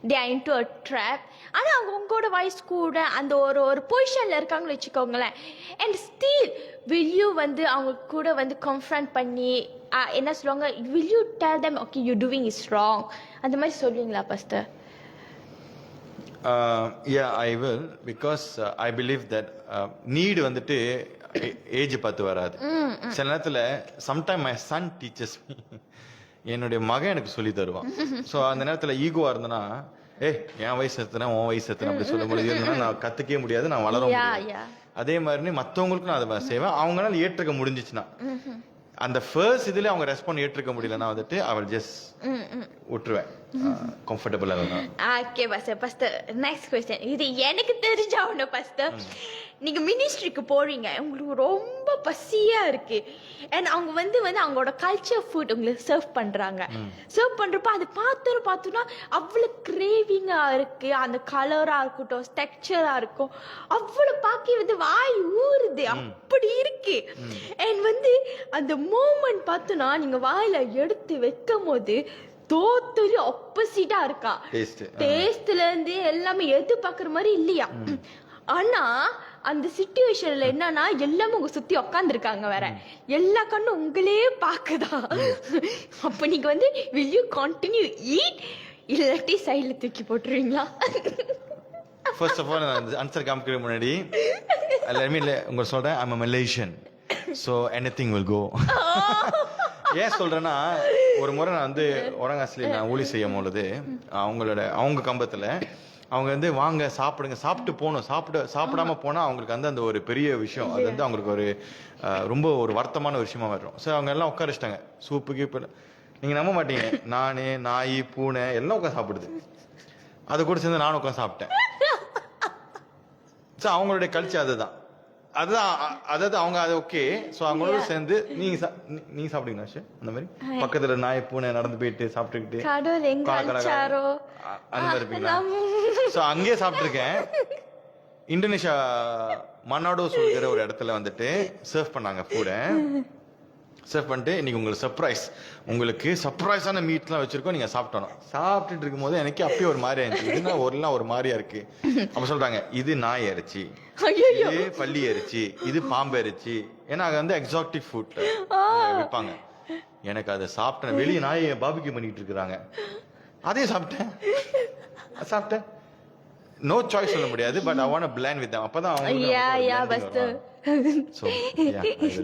they are into a trap. ஆனா அவங்க உங்களோட வயசு கூட அந்த ஒரு பொசிஷன்ல இருக்காங்கன்னு வச்சுக்கோங்களேன் and still will you வந்து அவங்க கூட வந்து confront பண்ணி என்ன சொல்லுவாங்க will you tell them okay you doing is wrong அந்த மாதிரி சொல்லுவீங்களா pastor? Yeah, I will because I believe that need வந்துட்டு ஏஜ் பார்த்து வராது. சில நேரத்துல sometime my son teaches me என்னுடைய மகன் எனக்கு சொல்லி தருவான். ஸோ அந்த நேரத்துல ஈகோவா இருந்தனா என் வயசு எத்தனை உன் வயசு எத்தனை அப்படி சொல்ல முடியாது நான் கத்துக்கவே முடியாது நான் வளர முடியாது. அதே மாதிரி மற்றவங்களுக்கும் நான் அதை செய்வேன் அவங்களால ஏற்றுக்க முடிஞ்சிச்சுன்னா அந்த ஃபர்ஸ்ட் இதுல அவங்க ரெஸ்பாண்ட் ஏற்றுக்க முடியலன்னா வந்துட்டு அவள் ஜஸ்ட் விட்டுருவேன் கம்ஃபர்டபுளா தான். ஓகே பாஸ்டர் நெக்ஸ்ட் क्वेश्चन இது எனக்கு தெரிஞ்சவன பாஸ்டர் நீங்க மினிஸ்ட்ரிக்கு போறீங்க உங்களுக்கு ரொம்ப பசியா இருக்கு and அவங்க வந்து அவங்களோட கல்ச்சர் ஃபுட் உங்களுக்கு சர்வ் பண்றாங்க சர்வ் பண்றப்ப அது பார்த்தோன்னா அவ்வளவு கிரேவிங்கா இருக்கு அந்த கலரா இருக்கட்டும் டெக்ஸ்சரா இருக்கும் அவ்வளவு பாக்கி வாய் ஊறுது அப்படி இருக்கு and அந்த மோமெண்ட் பார்த்தோன்னா நீங்க வாயில எடுத்து வைக்கும் போது டோட்டலி ஆப்போசிட்டா இருக்கா டேஸ்ட்ல இருந்து எல்லாமே எது பாக்குற மாதிரி இல்லையா ஆனா அந்த சிச்சுவேஷன்ல என்னன்னா எல்லாமே உங்க சுத்தி உட்காந்துருக்காங்க வேற எல்லா கண்ணும் உங்களே பாக்குதா அப்ப நீங்க will you continue eat இல்லாட்டி சைடுல தூக்கி போட்டுருவீங்களா? ஃபர்ஸ்ட் ஆஃப் ஆல் நான் ஆன்சர் காமிக்கிற முன்னாடி உங்க சொல்றேன் I'm a Malaysian so anything will go. ஏன் சொல்றேன்னா ஒரு முறை நான் ஒரங்காசில நான் ஊழி செய்யும் பொழுது அவங்க கம்பத்துல அவங்க வந்து வாங்க சாப்பிடுங்க, சாப்பிட்டு போகணும், சாப்பிடாம போனா அவங்களுக்கு வந்து அந்த ஒரு பெரிய விஷயம், அது வந்து அவங்களுக்கு ஒரு ரொம்ப ஒரு வருத்தமான விஷயமா வரும். ஸோ அவங்க எல்லாம் உட்கார வச்சிட்டாங்க, சூப்பு கீப்பு. நீங்க நம்ப மாட்டீங்க, நானு நாய் பூனை எல்லாம் உட்காந்து சாப்பிடுது. அது கூட சேர்ந்து நானும் உட்காந்து சாப்பிட்டேன். ஸோ அவங்களுடைய கல்ச்சர் அதுதான். அதாவது அவங்க அது ஓகே. ஸோ அவங்களோட சேர்ந்து நீங்க சாப்பிடுங்க அந்த மாதிரி பக்கத்துல நாய் பூனை நடந்து போயிட்டு சாப்பிட்டுக்கிட்டு அந்த மாதிரி இருப்பீங்களா? ஸோ அங்கேயே சாப்பிட்டுருக்கேன். இந்தோனேஷியா மன்னாடோ சொல்கிற ஒரு இடத்துல வந்துட்டு சர்வ் பண்ணாங்க ஃபுட். சர்வ் பண்ணிட்டு இன்னைக்கு உங்களுக்கு சர்ப்ரைஸான மீட்லாம் வச்சிருக்கோம், நீங்க சாப்பிட்டுட்டு இருக்கும் போது எனக்கு அப்பயே ஒரு மாதிரியா இருந்துச்சு. ஒரு மாதிரியா இருக்கு. அப்ப சொல்றாங்க, இது நாய் இறைச்சி, இது பள்ளி இறைச்சி, இது பாம்பு இறைச்சி. ஏன்னா அது வந்து எக்ஸாட்டிக் ஃபுட் விற்பாங்க. எனக்கு அதை சாப்பிட்டேன். வெளியே நாயை பாபிக்யூ பண்ணிட்டு இருக்கிறாங்க, அதையும் சாப்பிட்டேன். நோ சாய்ஸ் சொல்ல முடியாது, but I want to blend with them. அப்பதான்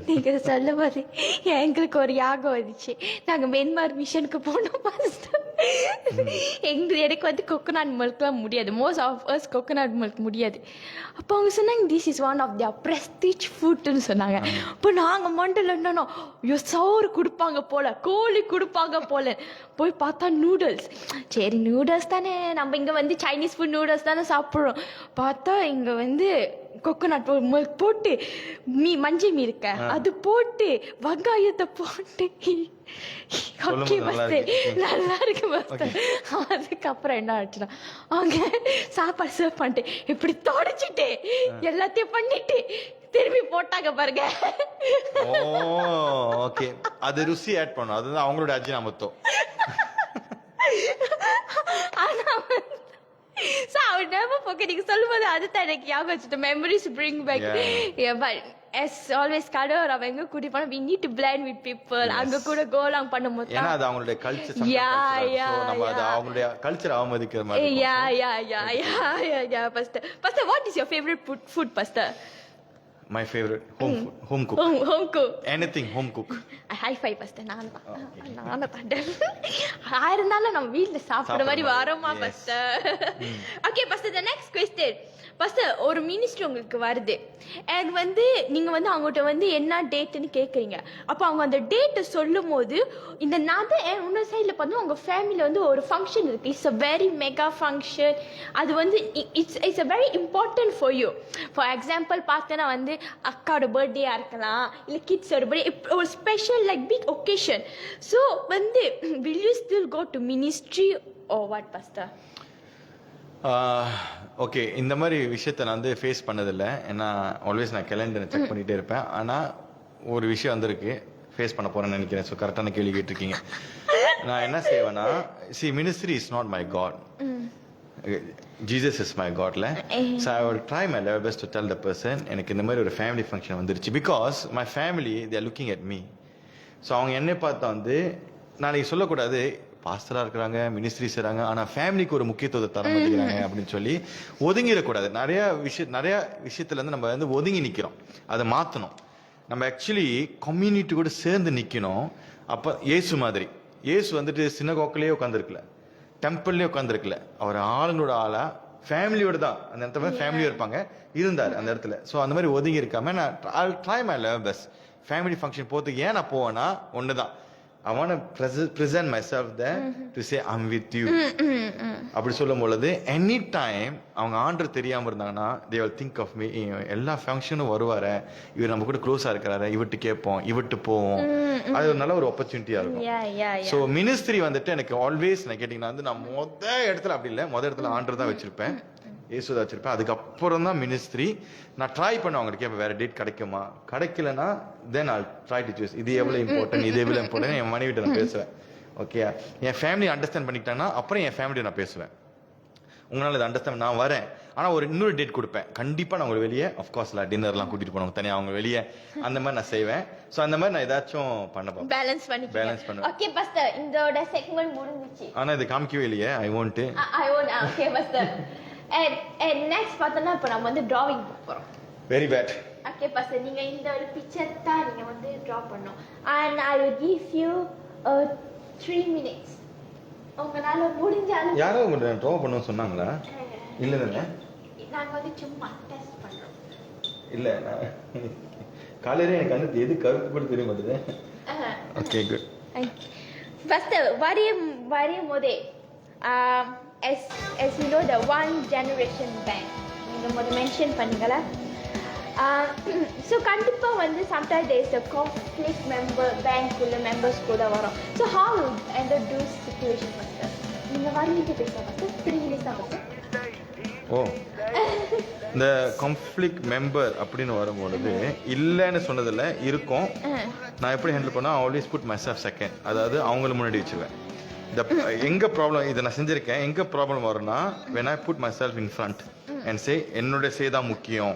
நீங்க சொல்லும் போது எங்களுக்கு ஒரு யாகம் வந்துச்சு. நாங்க மென்மார் மிஷனுக்கு போனோம். எனக்கு வந்து கொக்கனட் மில்க்லாம் முடியாது. Most of us coconut milk முடியாது. அப்போ அவங்க சொன்னாங்க, this is one of their prestige ஃபுட்னு சொன்னாங்க. இப்போ நாங்கள் மண்டல என்னன்னா, சோறு கொடுப்பாங்க போல, கோழி கொடுப்பாங்க போல. போய் பார்த்தா நூடுல்ஸ். சரி நூடுல்ஸ் தானே, நம்ம இங்கே வந்து சைனீஸ் ஃபுட் நூடுல்ஸ் தானே சாப்பிட்றோம். பார்த்தா இங்கே வந்து கொக்கனட் மில்க் போட்டு மஞ்சள் இருக்க அது போட்டு வெங்காயத்தை போட்டு ஓகே பஸ் நல்லா இருக்கு பஸ். அதுக்கப்புறம் என்ன ஆச்சுன்னா, அவங்க சாப்பாடு சர்வ் பண்ணிட்டு இப்படி தொடச்சிட்டு எல்லாத்தையும் பண்ணிட்டு திரும்பி போட்டாங்க பாருங்க. ஓகே, அது ருசி ஆட் பண்ணும், அதுதான் அவங்களோட Ajinomoto. So I would never forget. நீங்க சொல்லும்போது அதுதான் எனக்கு ஞாபகம் வச்சுட்டு memories bring back. Yeah, but as always கடவுள் அவங்க கூட்டி போனா we need to blend with people. அங்க கூட go along பண்ணும்போது ஏன்னா அது அவங்களுடைய கல்ச்சர். சோ நம்ம அது அவங்களுடைய கல்ச்சர் அவமதிக்கிற மாதிரி. Yeah. Pastor, what is your favorite food, Pastor? My favorite home cook. Home cook. Anything home cook. High five Pastor. நான் இருந்தாலும் நம்ம வீட்ல சாப்பிடுற மாதிரி வரோமா Pastor? Okay Pastor, the next question. Pastor, ஒரு மினிஸ்ட்ரி உங்களுக்கு வருது and வந்து நீங்க வந்து அவங்ககிட்ட வந்து என்ன டேட்னு கேக்குறீங்க. அப்போ அவங்க அந்த டேட்டை சொல்லும் போது இந்த நதை இன்னொரு சைட்ல பார்த்து உங்க ஃபேமிலியில வந்து ஒரு ஃபங்க்ஷன் இருக்கு. It's a very mega function. அது வந்து it's a very important for you. For example பார்த்தேன்னா வந்து அக்காவோட பர்த்டேயா இருக்கலாம், இல்லை கிட்ஸோட பர்த்டே, ஒரு special like big occasion. So வந்து will you still go to ministry or what Pastor? Okay, இந்த மாதிரி விஷயத்தை நான் வந்து ஃபேஸ் பண்ணதில்லை. ஏன்னா ஆல்வேஸ் நான் கேலண்டரை செக் பண்ணிகிட்டே இருப்பேன். ஆனால் ஒரு விஷயம் வந்திருக்கு, ஃபேஸ் பண்ண போகிறேன்னு நினைக்கிறேன். ஸோ கரெக்டான கேள்வி கேட்டிருக்கீங்க. நான் என்ன செய்வேன்னா, ministry is not my God, Jesus is my காட்ல. So I will try my level best to tell the person, எனக்கு இந்த மாதிரி ஒரு ஃபேமிலி ஃபங்க்ஷன் வந்துருச்சு. Because my family they are looking at me. So அவங்க என்னை பார்த்தா வந்து நாளைக்கு சொல்லக்கூடாது, பாஸ்டராக இருக்கிறாங்க, மினிஸ்ட்ரி செய்கிறாங்க, ஆனால் ஃபேமிலிக்கு ஒரு முக்கியத்துவத்தை தர மாட்டேங்கிறாங்க அப்படின்னு சொல்லி ஒதுங்கிடக்கூடாது. நிறைய விஷயத்துலேருந்து நம்ம வந்து ஒதுங்கி நிற்கிறோம். அதை மாற்றணும். நம்ம ஆக்சுவலி கம்யூனிட்டி கூட சேர்ந்து நிற்கணும். அப்போ இயேசு வந்துட்டு சினகோக்கிலேயே உட்காந்துருக்கல, டெம்பிள்லேயே உட்காந்துருக்கல. அவர் ஆளுங்களோட ஆளா ஃபேமிலியோட தான் அந்த இடத்துல ஃபேமிலியோட இருப்பாங்க இருந்தார் அந்த இடத்துல. ஸோ அந்த மாதிரி ஒதுங்கி இருக்காம நான் try my level best. Family function போகிறதுக்கு ஏன் நான் போவேன்னா ஒன்று தான், I want to present myself there to say I'm with you. அப்படி சொல்லும் பொழுது எனி டைம் அவங்க ஆண்டர் தெரியாம இருந்தாங்கன்னா they will think of me. எல்லா ஃபங்க்ஷனும் வருவாரு, இவர் நம்ம கூட க்ளோஸா இருக்கிறாரு, இவட்டு கேட்போம், இவட்டு போவோம். அது ஒரு நல்ல ஒரு ஆப்பர்ச்சுனிட்டியா இருக்கும். ஸோ மினிஸ்ட்ரி வந்துட்டு எனக்கு ஆல்வேஸ் நான் கேட்டீங்கன்னா வந்து நான் இடத்துல அப்படி இல்லை, இடத்துல ஆண்டர் தான் வச்சிருப்பேன், இயேசுதா வச்சிருப்பேன். அதுக்கப்புறம் தான் மினிஸ்ட்ரி. நான் ட்ரை பண்ண அவங்களுக்கு கேட்பேன், வேற டேட் கிடைக்குமா, கிடைக்கலன்னா தென் I'll try to choose. இது எவ்வளோ இம்பார்ட்டன்ட், இது எவ்வளோ இம்பார்ட்டன்ட் என் மனைவிட்ட நான் பேசுவேன். ஓகே, என் ஃபேமிலி அண்டர்ஸ்டாண்ட் பண்ணிக்கிட்டாங்கன்னா அப்புறம் என் ஃபேமிலியை நான் பேசுவேன். உங்களால் இதை அண்டர்ஸ்டாண்ட், நான் வரேன் ஆனால் ஒரு இன்னொரு டேட் கொடுப்பேன், கண்டிப்பாக நான் உங்களுக்கு வெளியே அஃப்கோர்ஸ்ல டின்னர்லாம் கூட்டிட்டு போனோம் தனியாக அவங்க வெளியே, அந்த மாதிரி நான் செய்வேன். ஸோ அந்த மாதிரி நான் ஏதாச்சும் பண்ண பார்ப்பேன், பேலன்ஸ் பண்ணுவேன். ஓகே பாஸ்டர், இதோட செக்மெண்ட் முடிஞ்சிச்சு. ஆனால் இது காமிக்கவே இல்லையே. I want okay pastor. And next பார்த்தோம்னா இப்போ நம்ம வந்து டிராவிங் போறோம். Very bad. ஓகே பாஸ்டர், நீங்க இந்த ஒரு பிக்சர் தான் நீங்க வந்து டிரா பண்ணனும். And I will give you 3 minutes. உங்களால முடிஞ்சாலும் யாரோ உங்களை ட்ரோ பண்ண சொன்னாங்களா? இல்ல தானே, நாங்க வந்து சும்மா டெஸ்ட் பண்றோம். இல்ல காலையில எனக்கு வந்து எது கருப்பு கூட தெரிய மாட்டேது. Okay good. ஃபர்ஸ்ட் வரையும் போதே as you know the one generation bank நீங்க முதல்ல மென்ஷன் பண்ணீங்களா? ஸோ கண்டிப்பாக வந்து sometimes there is a conflict member bank உள்ள members கூட வரும். So how you handle those situation first? நீங்கள் வரீங்க பேசுகிறேன் ஃபர்ஸ்ட் 3 minutes தான் ஃபர்ஸ்ட். ஓ, இந்த கான்ஃப்ளிக்ட் மெம்பர் அப்படின்னு வரும்பொழுது இல்லைன்னு சொன்னதில் இருக்கும். நான் எப்படி ஹேண்டில் பண்ணால் always put myself second, அதாவது அவங்கள முன்னாடி வச்சுருவேன். இந்த எங்கே ப்ராப்ளம் இதை நான் செஞ்சுருக்கேன், எங்கே ப்ராப்ளம் வரும்னா when I put myself in front and say என்னுடைய செய்தான் முக்கியம்,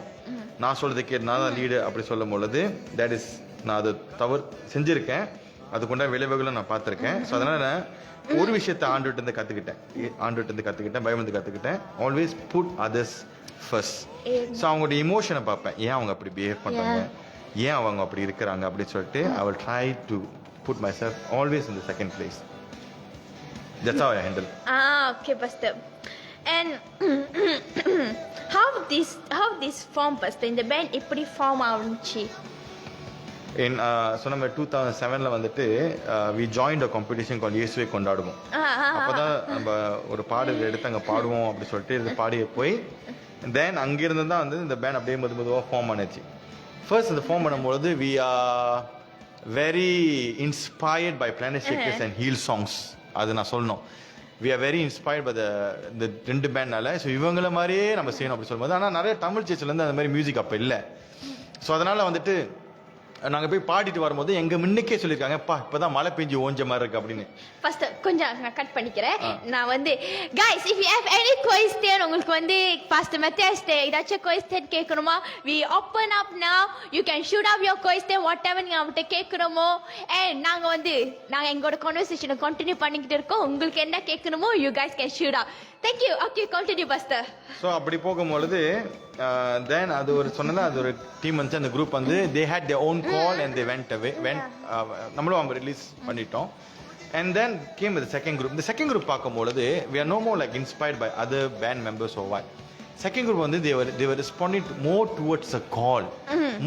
நான் சொல்கிறது கேட்டு நான் தான் லீடு அப்படி சொல்லும் பொழுது தட் இஸ் நான் அதை தவறு செஞ்சுருக்கேன், அதுக்குண்ட விளைவுகளும் நான் பார்த்துருக்கேன். ஸோ அதனால் நான் ஒரு விஷயத்தை ஆண்டுகிட்டு கற்றுக்கிட்டேன், பயந்து கற்றுக்கிட்டேன். Always put others first. So அவங்களுடைய இமோஷனை பார்ப்பேன், ஏன் அவங்க அப்படி பிஹேவ் பண்ணுறாங்க, ஏன் அவங்க அப்படி இருக்கிறாங்க அப்படின்னு சொல்லிட்டு I will try to put myself always in the second place. That's how I handle. Okay, Pastor. And how this form, Pastor, in the band எப்படி ஃபார்ம் ஆச்சு? சொன்ன மாதிரி 2007 வந்துட்டு we joined a competition called இயேசுவை கொண்டாடுவோம். அப்போதான் நம்ம ஒரு பாடல் எடுத்து அங்கே பாடுவோம் அப்படி சொல்லிட்டு இந்த பாடிய போய் தென் அங்கிருந்து தான் வந்து இந்த பேண்ட் அப்படியே மெதுவாக ஃபார்ம் ஆனிச்சு. ஃபர்ஸ்ட் இந்த ஃபார்ம் பண்ணும்போது we are very inspired by Planet Shakers and Heel Songs. அது நான் சொல்லணும். we are very inspired by the ரெண்டு பேண்ட்னால. ஸோ இவங்கள மாதிரியே நம்ம செய்யணும் அப்படி சொல்லும்போது, ஆனால் நிறைய தமிழ் சேர்ச்சிலேருந்து அந்த மாதிரி மியூசிக் அப்போ இல்லை. ஸோ அதனால் வந்துட்டு நாங்கள் போய் பாடிட்டு வரும்போது எங்கள் முன்னுக்கே சொல்லியிருக்காங்க, இப்போதான் மழை பெஞ்சு ஓஞ்ச மாதிரி இருக்கு அப்படின்னு. ஃபர்ஸ்ட் கொஞ்சம் நான் கட் பண்ணிக்கிறேன். நான் வந்து guys, if you have any question, உங்களுக்கு வந்து Pastor Matthias ஏதாச்சும் question கேட்கணுமா, we open up now, you can shoot up your question whatever நீங்க அவர்கிட்ட கேட்கணுமோ. and நாங்க எங்களோட conversation கண்டினியூ பண்ணிக்கிட்டு இருக்கோம். உங்களுக்கு என்ன கேட்கணுமோ you guys can shoot up. Thank you. Okay, continue Pastor. So அப்படி போகும்பொழுது தென் அது ஒரு சொன்னது, அது ஒரு டீம் வந்து அந்த குரூப் வந்து they had their own call and they went away. நம்மளும் அவங்க ரிலீஸ் பண்ணிட்டோம். and then came the second group. The second group பார்க்கும்பொழுது we are no more like inspired by other band members or what. Second group வந்து they were responding more towards a call,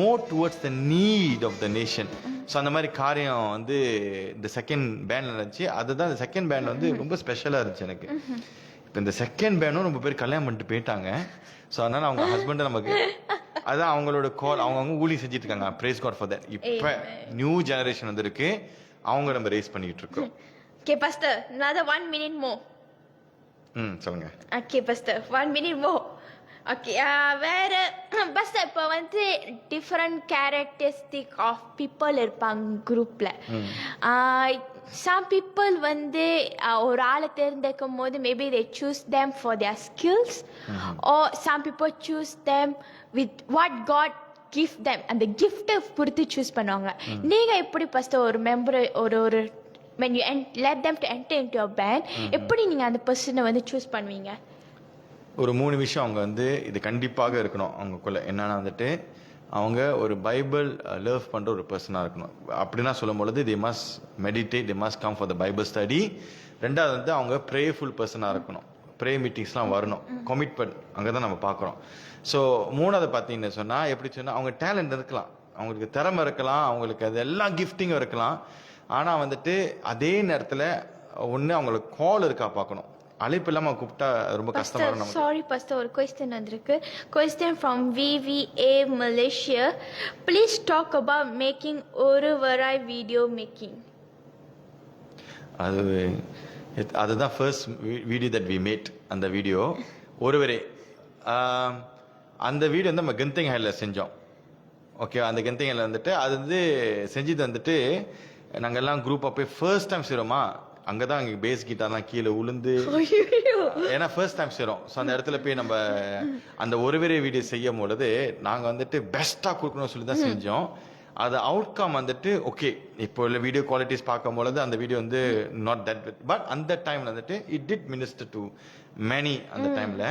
more towards the need of the nation. So அந்த மாதிரி காரியம் வந்து இந்த second பேண்ட்ல இருந்துச்சு. அதுதான் இந்த செகண்ட் பேண்ட் வந்து ரொம்ப ஸ்பெஷலாக இருந்துச்சு எனக்கு. இப்போ இந்த செகண்ட் பேண்டும் ரொம்ப பேர் கல்யாணம் பண்ணிட்டு போயிட்டாங்க. ஸோ அதனால அவங்க ஹஸ்பண்டை நமக்கு அதான் அவங்களோட கால், அவங்க ஊழி செஞ்சுட்டு இருக்காங்க. praise God for that. இப்போ நியூ ஜெனரேஷன் வந்து இருக்கு, அவங்க நம்ம ரேஸ் பண்ணிட்டு இருக்கோம். Okay Pastor, another 1 minute more. சொல்லுங்க. Okay Pastor, 1 minute more. Okay, வேற Pastor இப்போ வந்து different characteristic of people இருப்பாங்க குரூப்ல. some people வந்து ஒரு ஆளை தேர்ந்தெடுக்கும் போது maybe they choose them for their skills, or some people choose them with what God give them, அந்த gift பொறுத்து choose பண்ணுவாங்க. நீங்க எப்படி Pastor ஒரு மெம்பர் ஒரு when you let them to enter into your band, எப்படி நீங்க அந்த பர்சனை வந்து சூஸ் பண்ணுவீங்க? ஒரு 3 விஷயம் அவங்க வந்து இது கண்டிப்பாக இருக்கணும் அவங்களுக்குள்ள. என்னன்னா வந்துட்டு அவங்க ஒரு பைபிள் லவ் பண்ணுற ஒரு பர்சனாக இருக்கணும். அப்படின்னா சொல்லும் பொழுது they must meditate, they must come for the Bible study. ரெண்டாவது வந்து அவங்க ப்ரேஃபுல் பர்சனாக இருக்கணும், ப்ரே மீட்டிங்ஸ்லாம் வரணும், கமிட்மெண்ட் அங்கே தான் நம்ம பார்க்குறோம். ஸோ மூணாவது பார்த்தீங்கன்னு சொன்னால் எப்படி சொன்னால் அவங்க டேலண்ட் இருக்கலாம், அவங்களுக்கு திறமை இருக்கலாம், அவங்களுக்கு அது எல்லா கிஃப்டிங்கும் இருக்கலாம். ஆனால் வந்துட்டு அதே நேரத்தில் ஒன்று அவங்களுக்கு கால் இருக்கா பார்க்கணும். அழைப்பு இல்லாமல் கூப்பிட்டா ரொம்ப கஷ்டமா இருக்கும். சாரி Pastor, ஒரு question வந்திருக்கு. Question from VVA Malaysia. Please talk about making ஒரு வராய் வீடியோ மேக்கிங். அதுதான் first video that we made. அந்த வீடியோ ஒருவரே அந்த வீடியோ வந்து நம்ம கெந்திங் ஹைல செஞ்சோம். ஓகே, அந்த கெந்திங் ஹைல வந்துட்டு அது வந்து செஞ்சது வந்துட்டு நாங்கள் எல்லாம் குரூப்பாக போய் ஃபர்ஸ்ட் டைம் செய்கிறோமா, அங்கே தான் அங்கே பேஸ் கிட்டார்லாம் கீழே உளுந்து, ஏன்னா ஃபர்ஸ்ட் டைம் செய்கிறோம். ஸோ அந்த இடத்துல போய் நம்ம அந்த ஒருவரே வீடியோ செய்யும் பொழுது நாங்கள் வந்துட்டு பெஸ்ட்டாக கொடுக்கணும்னு சொல்லி தான் செஞ்சோம். அது அவுட்கம் வந்துட்டு ஓகே, இப்போ உள்ள வீடியோ குவாலிட்டிஸ் பார்க்கும் பொழுது அந்த வீடியோ வந்து நாட் தட், பட் அந்த டைமில் வந்துட்டு it did minister to many அந்த டைமில்,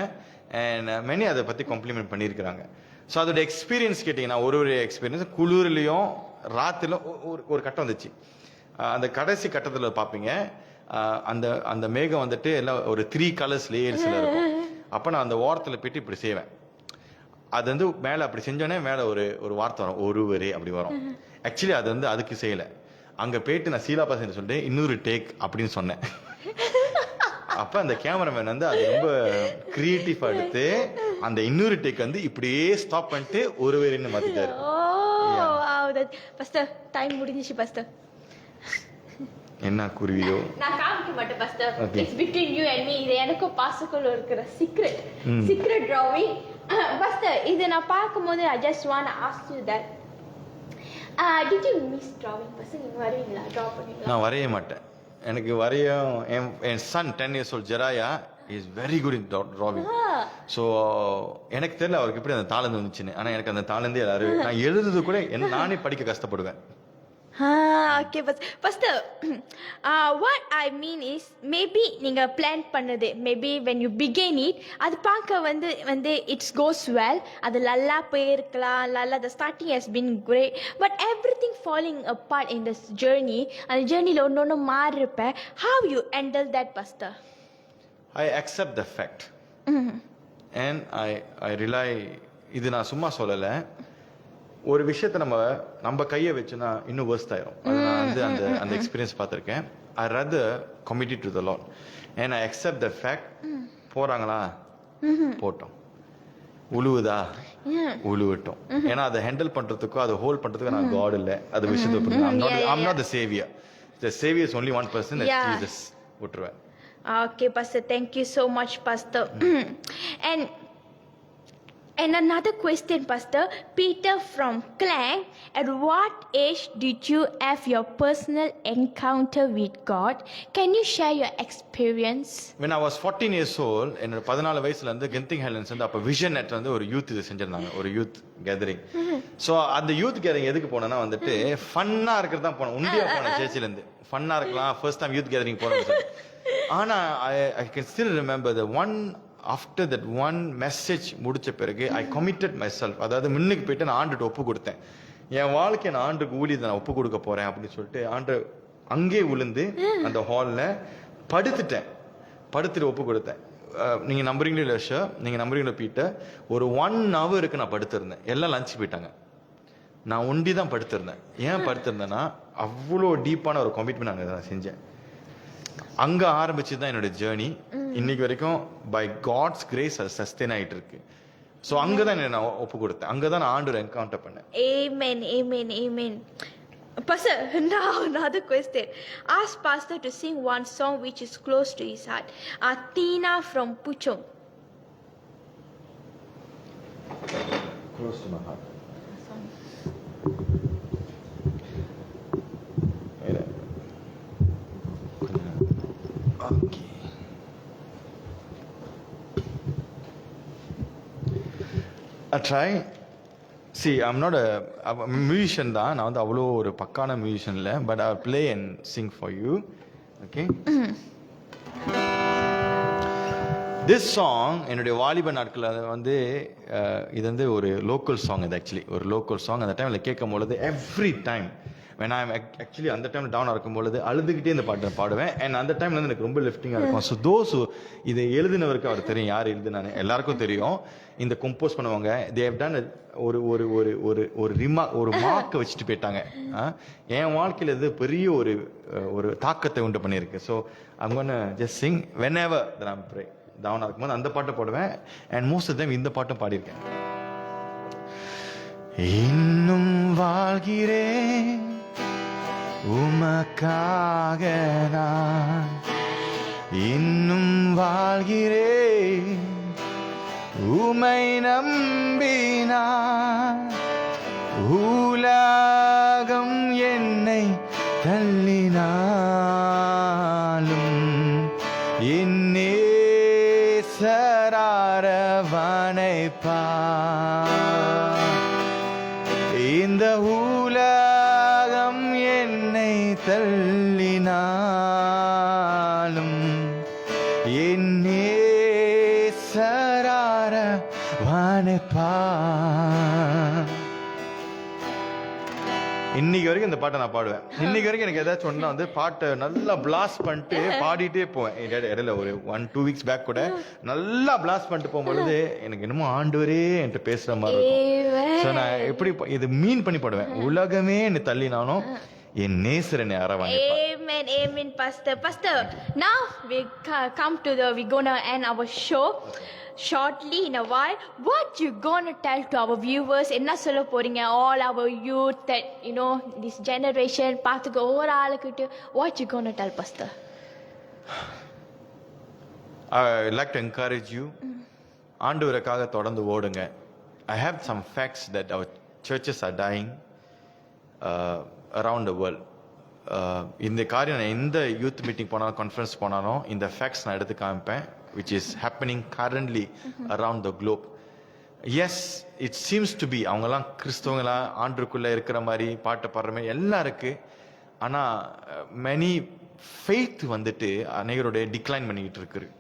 அண்ட் மெனி அதை பற்றி காம்ப்ளிமெண்ட் பண்ணியிருக்கிறாங்க. ஸோ அதோட எக்ஸ்பீரியன்ஸ் கேட்டிங்கன்னா ஒரு எக்ஸ்பீரியன்ஸ் குளிர்லையும் ராத்திரிலும் ஒரு கட்டம் வந்துச்சு. அந்த கடைசி கட்டத்தில் பார்ப்பீங்க அந்த அந்த மேகம் வந்துட்டு எல்லாம் ஒரு 3 கலர்ஸ் லேயர்ஸில் இருக்கும். அப்போ நான் அந்த ஓரத்தில் போயிட்டு இப்படி செய்வேன். அது வந்து மேலே அப்படி செஞ்சோடனே மேலே ஒரு வார்த்தை வரும், ஒருவரே அப்படி வரும். ஆக்சுவலி அது வந்து அதுக்கு செய்யலை. அங்கே போயிட்டு நான் சீலா பாசன் சொல்லிட்டு இன்னொரு டேக் அப்படின்னு சொன்னேன். அப்போ அந்த கேமராமேன் வந்து அது ரொம்ப கிரியேட்டிவாக எடுத்து அந்த இன்னொரு டேக் வந்து இப்படியே ஸ்டாப் பண்ணிட்டு ஒருவரேன்னு மாற்றிட்டாரு. பாஸ்டர் டைம் முடிஞ்சிச்சு பாஸ்டர். என்ன குருவியோ நான் காமிக்க மாட்டேன் pastor. It's between you and me. இது எனக்கும் பாஸ்டருக்குள்ள இருக்கிற சீக்ரெட் டிராவிங். பாஸ்டர் இது நான் பார்க்கும்போது I just want to ask you that did you miss drawing? Pastor நீங்க வரீங்களா டிரா பண்ணீங்களா? நான் வரைய மாட்டேன். எனக்கு வரைய என் சன் 10 years old ஜெராயா is very good in drawing. So எனக்கு தெரியல அவருக்கு எப்படி அந்த தாளந்து வந்துச்சுன்னு. ஆனால் எனக்கு அந்த தாளந்தே எல்லாரும் நான் எழுதுறது கூட நானே படிக்க கஷ்டப்படுவேன். Okay, Pastor, what I mean is maybe நீங்க பிளான் பண்ணது maybe when you begin it அது பார்க்க வந்து it goes well, அது நல்லா போயிருக்கலாம், நல்லா the starting has been great, but everything falling apart in this journey, அந்த ஜர்னில ஒன்னொன்னு மாறிருப்ப. How you handle that, Pastor? I accept the fact and I rely. இது நான் சும்மா சொல்லலை. ஒரு விஷயத்தை நம்ம கையை வச்சுன்னா இன்னும் வேர்ஸ்ட் ஆயிரும். அது நான் வந்து அந்த எக்ஸ்பீரியன்ஸ் பார்த்துருக்கேன். I rather commit to the Lord and I accept the fact. போறாங்களா போட்டோம், உழுவுதா உழுவட்டும். ஏன்னா அதை ஹேண்டில் பண்றதுக்கோ அதை ஹோல்ட் பண்றதுக்கோ நான் காட் இல்லை. அது விஷயத்தை I'm not the savior. The savior is only one person, that's Jesus. விட்டுருவேன். Okay, Pastor, thank you so much, Pastor. And another question, Pastor. Peter from Klang, at what age did you have your personal encounter with God? Can you share your experience? When I was 14 years old, என்னோட 14 வயசுல இருந்து Genting Highlands வந்து அப்ப vision net வந்து ஒரு youth இது செஞ்சிருந்தாங்க, ஒரு யூத் கேதரிங். ஸோ அந்த யூத் கேதரிங் எதுக்கு போனேன்னா வந்துட்டு ஃபன்னா இருக்கிறது தான் போனேன். உண்டியா போனேன் சேர்ச்சில இருந்து. ஃபன்னா இருக்கலாம், ஃபர்ஸ்ட் டைம் யூத் கேதரிங் போனேன். ஆனா I can still remember the one after that one message முடிச்ச பிறகு I committed myself. அதாவது முன்னுக்கு போயிட்டு நான் ஆண்டுட்டு ஒப்பு கொடுத்தேன். என் வாழ்க்கை நான் ஆண்டுக்கு ஊழியத்தை நான் ஒப்பு கொடுக்க போறேன் அப்படின்னு சொல்லிட்டு ஆண்டு அங்கே விழுந்து அந்த ஹாலில் படுத்துட்டு ஒப்பு கொடுத்தேன். நீங்க நம்புறீங்களோ இல்லை ஷோ, நீங்க நம்புறீங்களோ பீட்டர், ஒரு 1 hour நான் படுத்திருந்தேன். எல்லாம் லஞ்ச் போயிட்டாங்க, நான் ஒண்டி தான் படுத்திருந்தேன். ஏன் படுத்திருந்தேன்னா அவ்வளோ டீப்பான ஒரு கமிட்மெண்ட் நான் செஞ்சேன். அங்க ஆரம்பிச்சு தான் என்னோட ஜேர்னி இன்னைக்கு வரைக்கும் பை காட்ஸ் கிரேஸ் அது சஸ்டெயின் ஆயிட்டு இருக்கு. ஸோ அங்கதான் நான் ஒப்பு கொடுத்தேன், அங்கதான் நான் ஆண்டவரை என்கவுண்டர் பண்ணேன். Amen, amen, amen. Pastor, now another question. Ask Pastor to sing one song which is close to his heart. Athena from Puchong. Close to my heart. Okay. I try. See, I'm not a musician தான். நான் வந்து அவ்வளோ ஒரு பக்கான musician இல்லை. But I'll play and sing for you. Okay? This song என்னுடைய வாலிப நாட்கள் வந்து இது வந்து ஒரு லோக்கல் சாங். இது ஆக்சுவலி ஒரு லோக்கல் சாங். அந்த டைமில் கேட்கும் பொழுது every time when I'm actually அந்த டைமில் டவுனாக இருக்கும் பொழுது அழுதுகிட்டே இந்த பாட்டு பாடுவேன். அண்ட் அந்த டைமில் வந்து எனக்கு ரொம்ப லிஃப்டிங்காக இருக்கும். ஸோ தோஸ் இதை எழுதினவருக்கு அவர் தெரியும், யார் எழுதுனானு எல்லாருக்கும் தெரியும். இந்த கம்போஸ் பண்ணுவாங்க, தே ஹேவ் டன் ஒரு ஒரு ஒரு ஒரு ஒரு மார்க்கை வச்சுட்டு போயிட்டாங்க. என் வாழ்க்கையில் இது பெரிய ஒரு தாக்கத்தை உண்டு பண்ணியிருக்கு. So I'm gonna just sing whenever that I'm praying. டவுனாக இருக்கும்போது அந்த பாட்டை பாடுவேன். அண்ட் மோஸ்ட் ஆஃப் டைம் இந்த பாட்டும் பாடியிருக்கேன். இன்னும் வாழ்கிறேன் உமக்காக நான், இன்னும் வாழ்கிறேன் உமை நம்பினான். உலகம் என்னை தள்ளினாலும் என்னே சராரவனைப்பான். இந்த உலகம் என்னை தள்ளினாலும் என்னே சராரவனைப்பான். இன்னைக்கு வரைக்கும் இந்த பாட்டை நான் பாடுவேன். இன்னைக்கு வரைக்கும் எனக்கு ஏதாச்சும் ஒண்ணா வந்து பாட்டை நல்லா பிளாஸ்ட் பண்ணிட்டு பாடிட்டே போவேன். இடையில ஒரு 1-2 weeks பேக் கூட நல்லா பிளாஸ்ட் பண்ணிட்டு போகும்பொழுது எனக்கு என்னமோ ஆண்டவரே என்கிட்ட பேசுற மாதிரி இருக்கும். ஸோ நான் எப்படி இது மீன் பண்ணி பாடுவேன். உலகமே என்னை தள்ளினாலும் என் நேசர் என்னை அரவாங்க. Amen, amen, Pastor. Pastor, now we come to we're gonna end our show shortly in a while. What you gonna tell to our viewers? என்ன சொல்ல போறீங்க? All our youth that, you know, this generation, பார்த்துக்க ஒவ்வொரு ஆளுக்கிட்ட what you gonna tell, Pastor? I like to encourage you. ஆண்டவருக்காக தொடர்ந்து ஓடுங்க. I have some facts that our churches are dying around the world. இந்த காரியம் நான் எந்த யூத் மீட்டிங் போனாலும் கான்ஃபரன்ஸ் போனாலும் இந்த ஃபேக்ட்ஸ் நான் எடுத்து காமிப்பேன், which is happening currently around the globe. Yes, it seems to be அவங்கெல்லாம் கிறிஸ்தவங்களா ஆண்டுக்குள்ளே இருக்கிற மாதிரி பாட்டை பாடுற மாதிரி எல்லாம் இருக்கு. ஆனால் மெனி ஃபெய்த் வந்துட்டு அநேகருடைய டிக்ளைன் பண்ணிக்கிட்டு இருக்கு.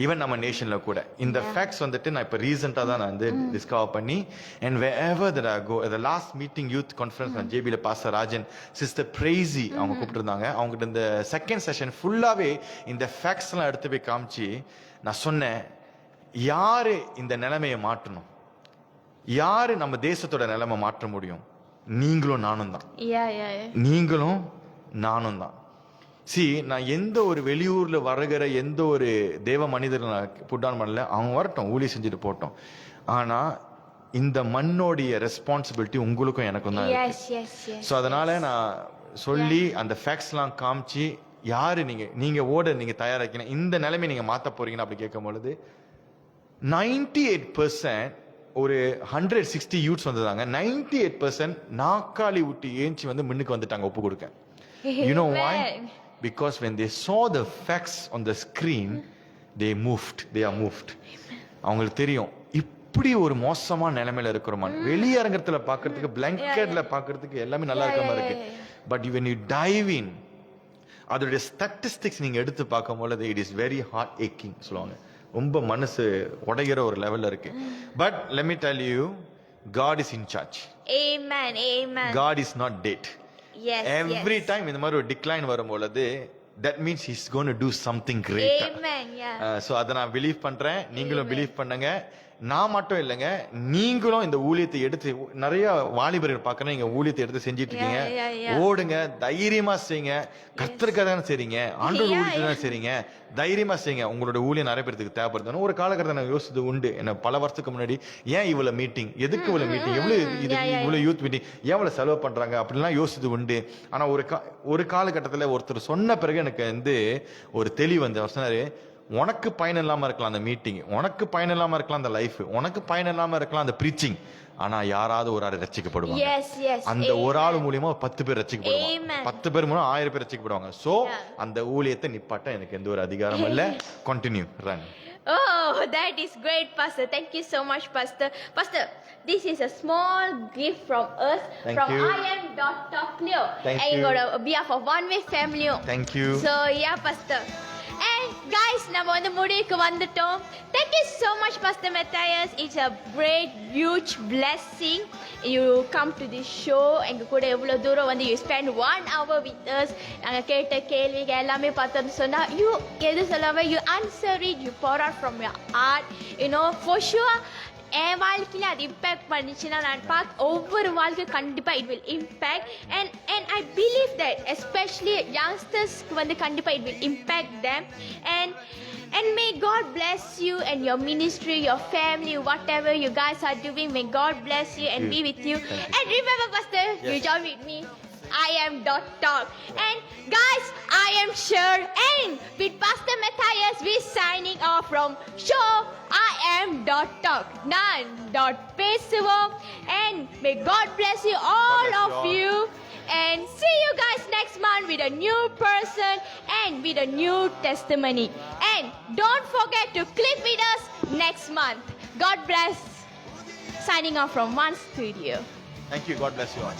ஈவன் நம்ம நேஷன்ல கூட இந்த ஃபேக்ட்ஸ் வந்துட்டு நான் இப்போ ரீசெண்டாக தான் நான் வந்து டிஸ்கவர் பண்ணி and wherever that I go, the last meeting youth conference நான் ஜேபியில் பாஸ்டர் ராஜன் சிஸ்டர் பிரேசி அவங்க கூப்பிட்டுருந்தாங்க. அவங்ககிட்ட இந்த செகண்ட் செஷன் ஃபுல்லாகவே இந்த ஃபேக்ட்ஸ்லாம் எடுத்து போய் காமிச்சு நான் சொன்னேன், யாரு இந்த நிலைமையை மாற்றணும், யாரு நம்ம தேசத்தோட நிலைமை மாற்ற முடியும்? நீங்களும் நானும் தான். நீங்களும் நானும் தான். நான் எந்த ஒரு வெளியூர்ல வருகிற எந்த ஒரு தேவ மனிதர் நான் புட்டான் பண்ணல, அவங்க வரட்டும், ஊழி செஞ்சுட்டு போட்டோம். ஆனா இந்த மண்ணோடைய ரெஸ்பான்சிபிலிட்டி உங்களுக்கும் எனக்கும் தான் இருக்கு. ஸோ அதனால நான் சொல்லி அந்த ஃபேக்ட்ஸ்லாம் காமிச்சு யாரு நீங்க ஓட நீங்க தயாராக்கணும், இந்த நிலைமை நீங்க மாத்த போறீங்கன்னு அப்படி கேட்கும் பொழுது 98% ஒரு 160 யூத்ஸ் வந்ததாங்க. 98% நாக்காளி விட்டு ஏஞ்சி வந்து முன்னுக்கு வந்துட்டாங்க ஒப்பு கொடுக்க. You know why? Because when they saw the facts on the screen, they are moved. அவங்களுக்கு தெரியும் இப்படி ஒரு மோசமான நிலைமையில இருக்கிறோமா. வெளியரங்கத்துல பாக்குறதுக்கு பிளாங்கெட்ல பாக்குறதுக்கு எல்லாமே நல்லா இருக்கிற மாதிரி இருக்கு. But when you dive in, அதோட ஸ்டாட்டிஸ்டிக்ஸ் நீங்க எடுத்து பார்க்கும் பொழுது it is very heart aching சொல்லுவாங்க. ரொம்ப மனசு உடைகிற ஒரு லெவல்ல இருக்கு. But let me tell you, God is in charge. Amen, amen. God is not dead. Every time இந்த மாதிரி ஒரு டிக்ளைன் வரும்பொழுது that means he's going to do something great. Amen, yeah. So அத நான் பிலீவ் பண்றேன், நீங்களும் பிலீவ் பண்ணுங்க. நான் மட்டும் இல்லைங்க, நீங்களும் இந்த ஊழியத்தை எடுத்து நிறைய வாலிபர்கள் பார்க்கறேன், நீங்க ஊழியத்தை எடுத்து செஞ்சிட்டு இருக்கீங்க. ஓடுங்க, தைரியமா செய்யுங்க. கர்த்தருக்காக தானே செய்றீங்க, ஆண்டவர் ஊழியத்துக்கு தானே செய்றீங்க. தைரியமா செய்யுங்க. உங்களோட ஊழியம் நிறைய பேருக்கு தேவைப்படுது. ஒரு காலகட்டத்தில் நான் யோசிச்சது உண்டு, என்ன பல வருஷத்துக்கு முன்னாடி, ஏன் இவ்வளவு மீட்டிங், எதுக்கு இவ்வளவு மீட்டிங், இவ்வளவு யூத் மீட்டிங், ஏன் இவ்வளவு செலவு பண்றாங்க அப்படிலாம் யோசிச்சது உண்டு. ஆனா ஒரு காலகட்டத்தில் ஒருத்தர் சொன்ன பிறகு எனக்கு வந்து ஒரு தெளிவு வந்து அவர் சொன்னாரு, உனக்கு பயன் இல்லாம இருக்கலாம் அந்த மீட்டிங், உனக்கு பயன் இல்லாம இருக்கலாம் அந்த லைஃப், உனக்கு பயன் இல்லாம இருக்கலாம் அந்த பிரீச்சிங், ஆனா யாராவது ஒரு ஆள் ரட்சிக்கப்படுவாங்க. அந்த ஒரு ஆள் மூலியமா 10 பேர் ரட்சிக்கப்படுவாங்க, 10 பேர் மூலம் 1000 பேர் ரட்சிக்கப்படுவாங்க. சோ அந்த ஊழியத்தை நிப்பாட்ட எனக்கு எந்த ஒரு அதிகாரம் இல்ல. Continue run. Oh, that is great, Pastor. Thank you so much, Pastor. Pastor, this is a small gift from us. From I am Dr. Cleo. And on behalf of One Way family. Thank you. So yeah, Pastor. And guys, நம்ம வந்து முடிவுக்கு வந்துட்டோம். Thank you so much, Pastor Matthias. It's a great, huge blessing. You come to this show. எங்க கூட எவ்வளவு தூரம் வந்து you spend 1 hour with us. நாங்க கேட்ட கேள்விகள் எல்லாமே பார்த்தோம்னு சொன்னா you எது சொல்லாம you answer it, you pour out from your heart. You know, for sure என் வாழ்க்கையில அது இம்பேக்ட் பண்ணிச்சுன்னா நான் ஒவ்வொரு வாழ்க்கை கண்டிப்பா it will impact. And I believe that especially யங்ஸ்டர்ஸ்க்கு வந்து கண்டிப்பா it will impact them. And may God bless you and your ministry, your family, whatever you guys are doing. May God bless you and be with you. And remember, Pastor, you join with me. I am Dr. And guys, I am Sher. And with Pastor Matthias, we're signing off from show. I am Dr. Nan. Pesuvom. And may God bless you all of you. And see you guys next month with a new person and with a new testimony. And don't forget to click with us next month. God bless. Signing off from One Studio. Thank you. God bless you all.